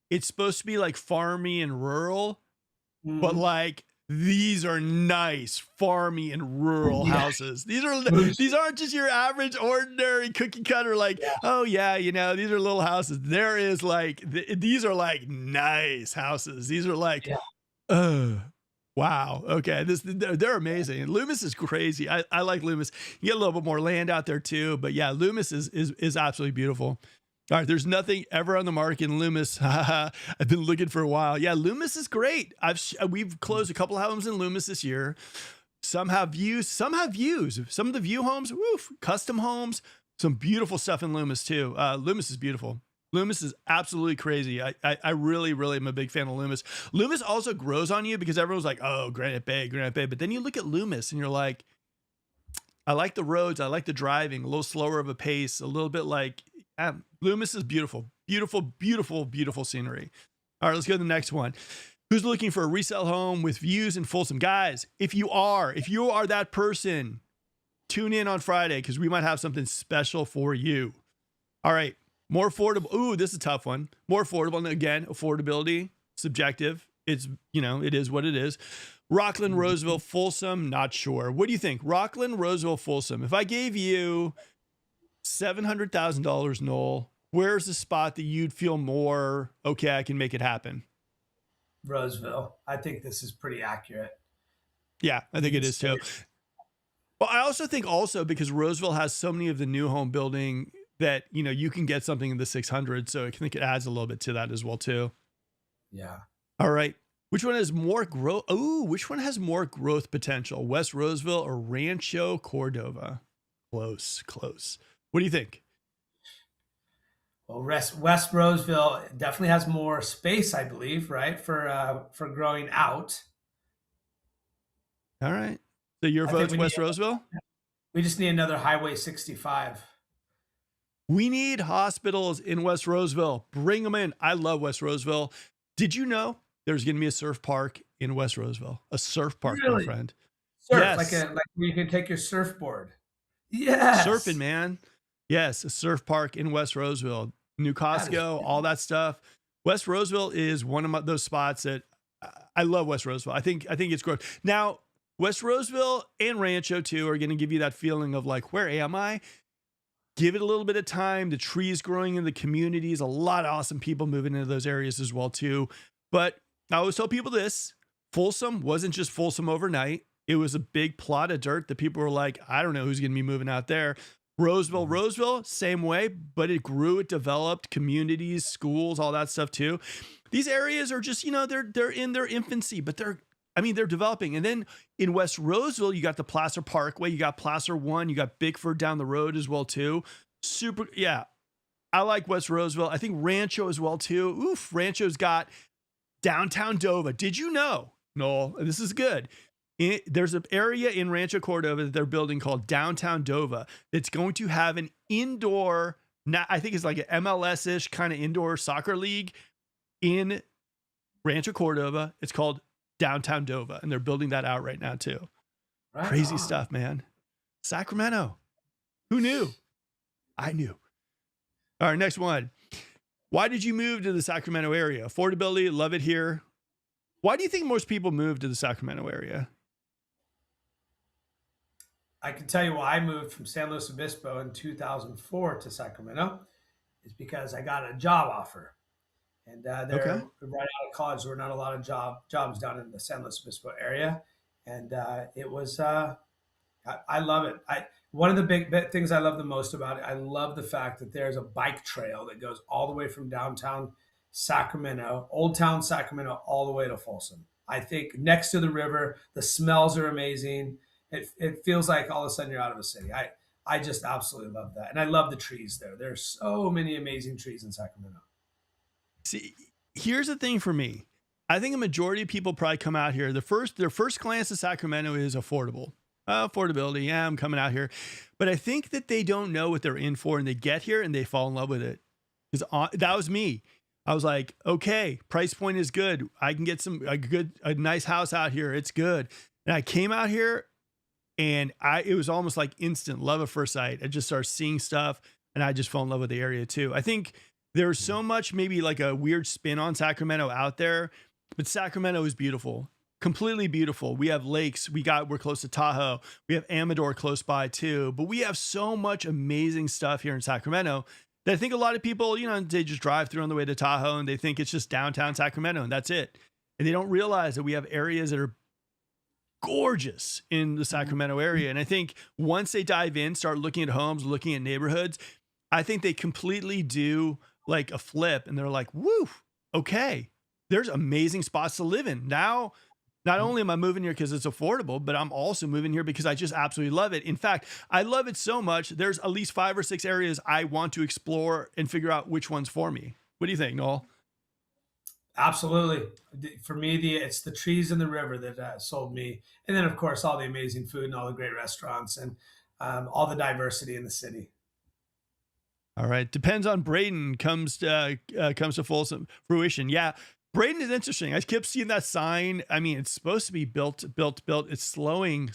it's supposed to be like farmy and rural, but Hmm. like these are nice farmy and rural Yeah, houses. bougie. These aren't just your average ordinary cookie cutter like, Yeah, oh yeah, these are little houses. There is like these are like nice houses. These are like, yeah, uh wow. Okay. They're amazing. And Loomis is crazy. I like Loomis. You get a little bit more land out there too, but yeah, Loomis is absolutely beautiful. All right, there's nothing ever on the market in Loomis. I've been looking for a while. Yeah, Loomis is great. We've closed a couple of homes in Loomis this year. Some have views, some have views. Some of the view homes, woof, custom homes, some beautiful stuff in Loomis too. Loomis is beautiful. Loomis is absolutely crazy. I really, really am a big fan of Loomis. Loomis also grows on you because everyone's like, oh, Granite Bay, Granite Bay. But then you look at Loomis and you're like, I like the roads. I like the driving, a little slower of a pace, a little bit like, Loomis is beautiful, beautiful, beautiful, beautiful scenery. All right, let's go to the next one. Who's looking for a resale home with views in Folsom? Guys, if you are that person, tune in on Friday, because we might have something special for you. All right, more affordable. Ooh, this is a tough one. More affordable. And again, affordability, subjective. It is what it is. Rockland, mhm. Roseville, Folsom, not sure. What do you think? Rockland, Roseville, Folsom. If I gave you $700,000, Noel, where's the spot that you'd feel more, okay, I can make it happen? Roseville. I think this is pretty accurate. Yeah, I You think can it is stay. too. Well, I also think because Roseville has so many of the new home building that, you can get something in the 600. So I think it adds a little bit to that as well too. Yeah. All right. Which one has more growth? Oh, which one has more growth potential? West Roseville or Rancho Cordova? Close, close. What do you think? Well, West Roseville definitely has more space, I believe, right, for growing out. All right. So your I think vote's West Roseville? we just need another Highway 65. We need hospitals in West Roseville. Bring them in. I love West Roseville. Did you know there's going to be a surf park in West Roseville? A surf park, my Really? friend. Surf, Yes. like where you can take your surfboard. Yes. Surfing, man. Yes, a surf park in West Roseville. New That is Costco, all that stuff. West Roseville is one of those spots that I love. West Roseville. I think it's great. Now, West Roseville and Rancho too are going to give you that feeling of like, where am I? Give it a little bit of time. The trees growing in the communities, a lot of awesome people moving into those areas as well too. But I always tell people this: Folsom wasn't just Folsom overnight. It was a big plot of dirt that people were like, I don't know who's going to be moving out there. Roseville, same way, but it grew, it developed communities, schools, all that stuff too. These areas are just, they're in their infancy, but they're developing. And then in West Roseville, you got the Placer Parkway, you got Placer One, you got Bickford down the road as well too. Super, yeah. I like West Roseville. I think Rancho as well too. Oof, Rancho's got downtown Dover. Did you know, Noel? This is good. There's an area in Rancho Cordova that they're building called Downtown Dova that's going to have an indoor, I think it's like an MLS-ish kind of indoor soccer league in Rancho Cordova. It's called Downtown Dova, and they're building that out right now too. right Crazy on. stuff, man. Sacramento. Who knew? I knew. All right, next one. Why did you move to the Sacramento area? Affordability, love it here. Why do you think most people move to the Sacramento area? I can tell you why I moved from San Luis Obispo in 2004 to Sacramento is because I got a job offer. And Okay. there, right out of college, there were not a lot of jobs down in the San Luis Obispo area. And it was, I love it. One of the big things I love the most about it, I love the fact that there's a bike trail that goes all the way from downtown Sacramento, Old Town Sacramento, all the way to Folsom. I think next to the river, the smells are amazing. It feels like all of a sudden you're out of a city. I just absolutely love that. And I love the trees there. There's so many amazing trees in Sacramento. See, here's the thing for me. I think a majority of people probably come out here. Their first glance at Sacramento is affordable. Affordability. Yeah, I'm coming out here. But I think that they don't know what they're in for, and they get here and they fall in love with it. Because that was me. I was like, okay, price point is good. I can get a nice house out here. It's good. And I came out here and it was almost like instant love at first sight. I just started seeing stuff and I just fell in love with the area too. I think there's so much, maybe like a weird spin on Sacramento out there, but Sacramento is beautiful, completely beautiful. We have lakes. We're close to Tahoe. We have Amador close by too, but we have so much amazing stuff here in Sacramento that I think a lot of people, they just drive through on the way to Tahoe and they think it's just downtown Sacramento and that's it. And they don't realize that we have areas that are gorgeous in the Sacramento area. And I think once they dive in, start looking at homes, looking at neighborhoods, I think they completely do like a flip and they're like, woo, okay, there's amazing spots to live in. Now, not only am I moving here because it's affordable, but I'm also moving here because I just absolutely love it. In fact, I love it so much. There's at least 5 or 6 areas I want to explore and figure out which one's for me. What do you think, Noel? Absolutely. For me, it's the trees and the river that sold me. And then, of course, all the amazing food and all the great restaurants and all the diversity in the city. All right. Depends on Braden comes to full fruition. Yeah. Braden is interesting. I kept seeing that sign. I mean, it's supposed to be built. It's slowing.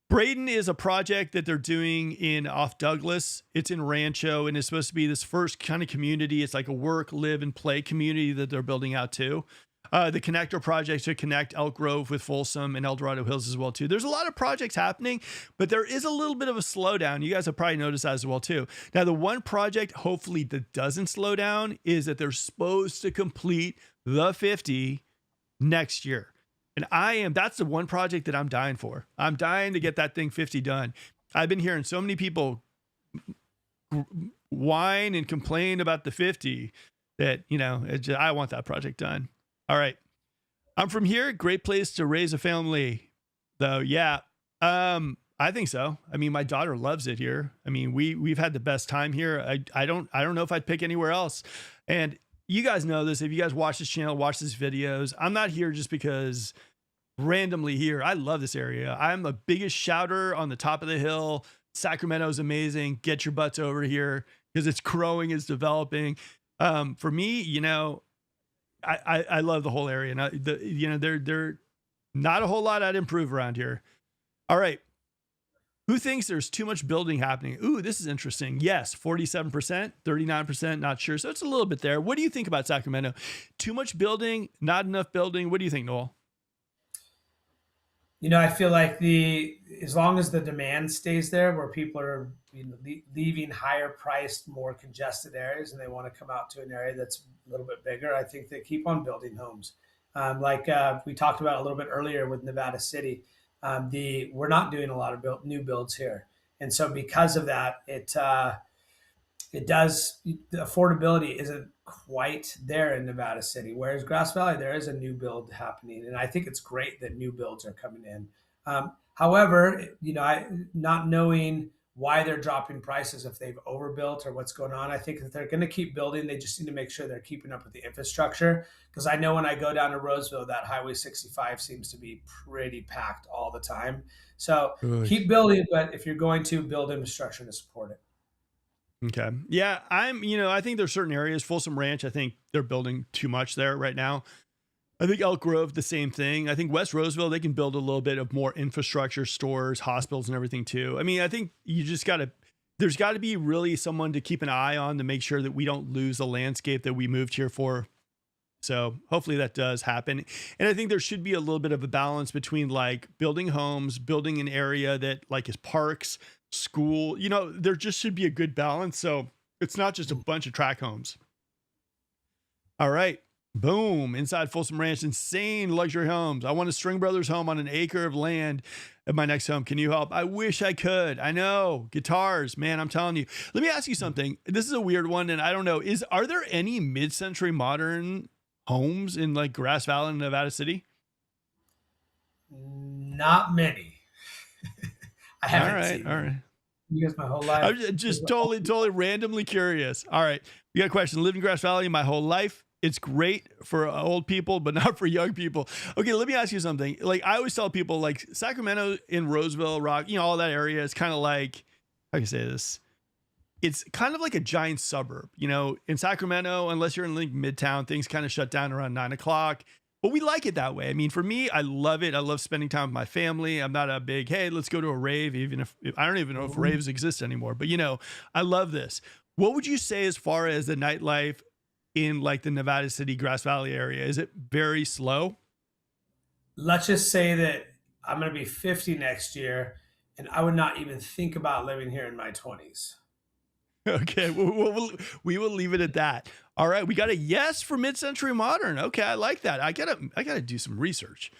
Braden is a project that they're doing in off Douglas. It's in Rancho and it's supposed to be this first kind of community. It's like a work, live and play community that they're building out too. The connector project to connect Elk Grove with Folsom and El Dorado Hills as well too. There's a lot of projects happening, but there is a little bit of a slowdown. You guys have probably noticed that as well too. Now, the one project hopefully that doesn't slow down is that they're supposed to complete the 50 next year. And that's the one project that I'm dying for. I'm dying to get that thing 50 done. I've been hearing so many people whine and complain about the 50 that, I want that project done. All right. I'm from here. Great place to raise a family though. Yeah. I think so. I mean, my daughter loves it here. I mean, we've had the best time here. I don't know if I'd pick anywhere else. And you guys know this. If you guys watch this channel, watch these videos, I'm not here just because randomly here. I love this area. I'm the biggest shouter on the top of the hill. Sacramento's amazing. Get your butts over here because it's growing, it's developing. For me, I love the whole area. Now, they're not a whole lot I'd improve around here. All right. Who thinks there's too much building happening? Ooh, this is interesting. Yes, 47%, 39%, not sure. So it's a little bit there. What do you think about Sacramento? Too much building, not enough building. What do you think, Noel? I feel like as long as the demand stays there, where people are leaving higher priced, more congested areas, and they want to come out to an area that's a little bit bigger, I think they keep on building homes. Like we talked about a little bit earlier with Nevada City, we're not doing a lot of new builds here, and so because of that, it does the affordability isn't quite there in Nevada City. Whereas Grass Valley, there is a new build happening, and I think it's great that new builds are coming in. However, I not knowing why they're dropping prices, if they've overbuilt or what's going on, I think that they're going to keep building. They just need to make sure they're keeping up with the infrastructure. Because I know when I go down to Roseville, that Highway 65 seems to be pretty packed all the time. So Good. keep building, but if you're going to build infrastructure to support it. Okay. Yeah, I think there's certain areas, Folsom Ranch, I think they're building too much there right now. I think Elk Grove, the same thing. I think West Roseville, they can build a little bit of more infrastructure, stores, hospitals, and everything too. I mean, I think there's got to be really someone to keep an eye on to make sure that we don't lose the landscape that we moved here for. So hopefully that does happen. And I think there should be a little bit of a balance between like building homes, building an area that like is parks, school, there just should be a good balance. So it's not just a bunch of track homes. All right. Boom. Inside Folsom Ranch, insane luxury homes. I want a String Brothers home on an acre of land at my next home. Can you help? I wish I could. I know. Guitars, man, I'm telling you. Let me ask you something. This is a weird one, and I don't know. Are there any mid-century modern homes in like Grass Valley and Nevada City? Not many. I haven't seen all right. you guys my whole life. I'm just totally randomly curious. All right. We got a question. Lived in Grass Valley my whole life. It's great for old people, but not for young people. Okay, let me ask you something. Like I always tell people, like Sacramento, in Roseville, Rock, all that area is kind of like, how can I say this? It's kind of like a giant suburb. In Sacramento, unless you're in like Midtown, things kind of shut down around 9 o'clock. But we like it that way. I mean, for me, I love it. I love spending time with my family. I'm not a big, hey, let's go to a rave, even if I don't even know if raves exist anymore. But I love this. What would you say as far as the nightlife in like the Nevada City, Grass Valley area? Is it very slow? Let's just say that I'm going to be 50 next year, and I would not even think about living here in my 20s. Okay, we will leave it at that. All right, we got a yes for mid-century modern. Okay, I like that. I gotta do some research.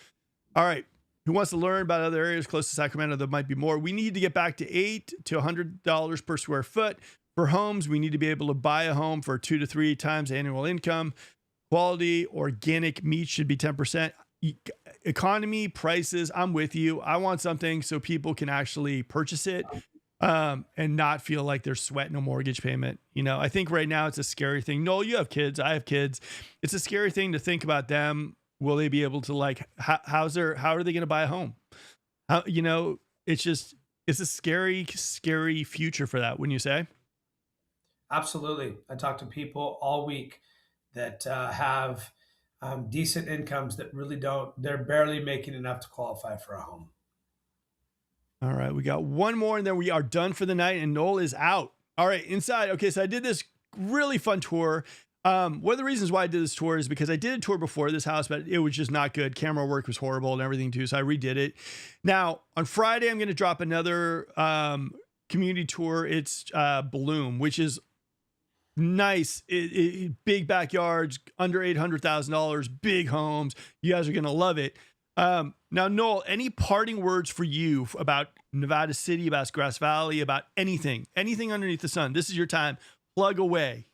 All right, who wants to learn about other areas close to Sacramento that might be more? We need to get back to $8 to $100 per square foot. For homes, we need to be able to buy a home for 2 to 3 times annual income. Quality organic meat should be 10%. Economy, prices, I'm with you. I want something so people can actually purchase it and not feel like they're sweating a mortgage payment. I think right now it's a scary thing. Noel, you have kids. I have kids. It's a scary thing to think about them. Will they be able to how are they going to buy a home? It's a scary, scary future for that. Wouldn't you say? Absolutely. I talk to people all week that have decent incomes that really they're barely making enough to qualify for a home. All right, we got one more and then we are done for the night and Noel is out. All right, inside. Okay, so I did this really fun tour. One of the reasons why I did this tour is because I did a tour before this house, but it was just not good. Camera work was horrible and everything too, so I redid it. Now, on Friday, I'm going to drop another community tour. It's Bloom, which is nice. Big backyards, under $800,000, big homes. You guys are going to love it. Now, Noel, any parting words for you about Nevada City, about Grass Valley, about anything underneath the sun? This is your time. Plug away.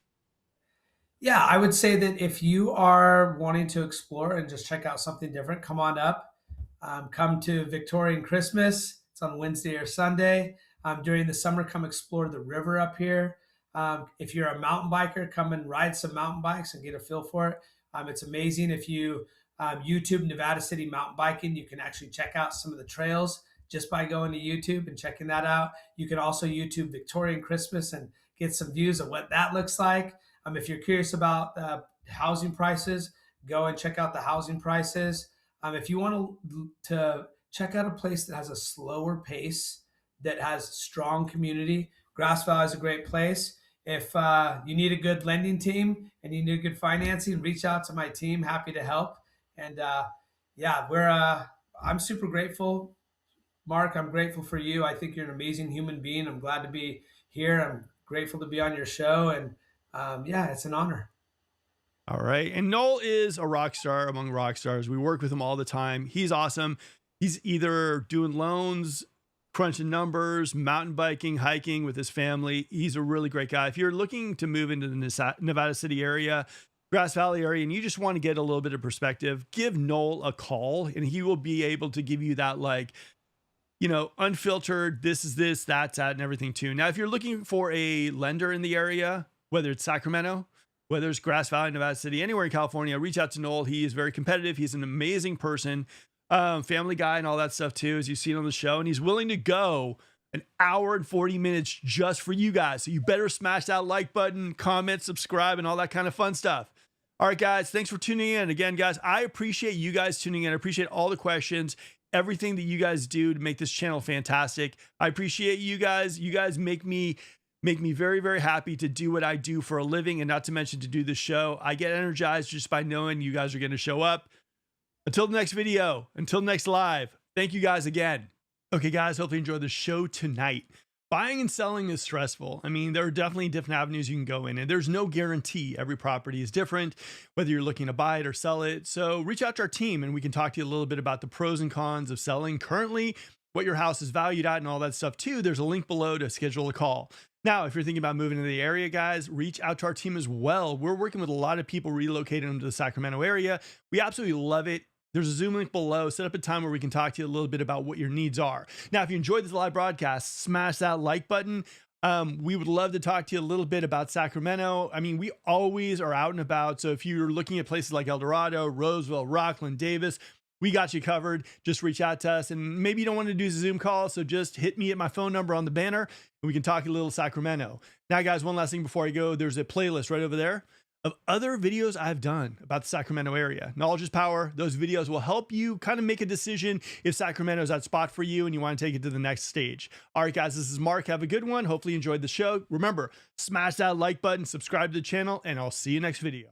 Yeah, I would say that if you are wanting to explore and just check out something different, come on up. Come to Victorian Christmas. It's on Wednesday or Sunday. During the summer, come explore the river up here. If you're a mountain biker, come and ride some mountain bikes and get a feel for it. It's amazing if you YouTube Nevada City mountain biking. You can actually check out some of the trails just by going to YouTube and checking that out. You can also YouTube Victorian Christmas and get some views of what that looks like. If you're curious about housing prices, go and check out the housing prices. If you want to check out a place that has a slower pace, that has strong community, Grass Valley is a great place. If you need a good lending team and you need good financing, reach out to my team. Happy to help. And yeah, I'm super grateful, Mark. I'm grateful for you. I think you're an amazing human being. I'm glad to be here. I'm grateful to be on your show. And yeah, it's an honor. All right. And Noel is a rock star among rock stars. We work with him all the time. He's awesome. He's either doing loans, crunching numbers, mountain biking, hiking with his family. He's a really great guy. If you're looking to move into the Nevada City area, Grass Valley area, and you just want to get a little bit of perspective, give Noel a call and he will be able to give you that, like, you know, unfiltered, this is this, that's that, and everything too. Now, if you're looking for a lender in the area, whether it's Sacramento, whether it's Grass Valley, Nevada City, anywhere in California, reach out to Noel. He is very competitive. He's an amazing person, family guy and all that stuff too, as you've seen on the show. And he's willing to go an hour and 40 minutes just for you guys. So you better smash that like button, comment, subscribe, and all that kind of fun stuff. All right, guys, thanks for tuning in. Again, guys, I appreciate you guys tuning in. I appreciate all the questions, everything that you guys do to make this channel fantastic. I appreciate you guys. You guys make me very, very happy to do what I do for a living, and not to mention to do the show. I get energized just by knowing you guys are going to show up. Until the next video, until the next live, thank you guys again. Okay, guys, hopefully you enjoyed the show tonight. Buying and selling is stressful. I mean, there are definitely different avenues you can go in, and there's no guarantee. Every property is different, whether you're looking to buy it or sell it. So reach out to our team and we can talk to you a little bit about the pros and cons of selling currently, what your house is valued at, and all that stuff too. There's a link below to schedule a call. Now, if you're thinking about moving to the area, guys, reach out to our team as well. We're working with a lot of people relocating them to the Sacramento area. We absolutely love it. There's a Zoom link below. Set up a time where we can talk to you a little bit about what your needs are. Now, if you enjoyed this live broadcast, smash that like button. We would love to talk to you a little bit about Sacramento. I mean, we always are out and about. So if you're looking at places like El Dorado, Roseville, Rockland, Davis, we got you covered. Just reach out to us. And maybe you don't want to do a Zoom call, so just hit me at my phone number on the banner and we can talk a little Sacramento. Now, guys, one last thing before I go, there's a playlist right over there of other videos I've done about the Sacramento area. Knowledge is power. Those videos will help you kind of make a decision if Sacramento is that spot for you and you want to take it to the next stage. All right, guys, this is Mark. Have a good one. Hopefully you enjoyed the show. Remember, smash that like button, subscribe to the channel, and I'll see you next video.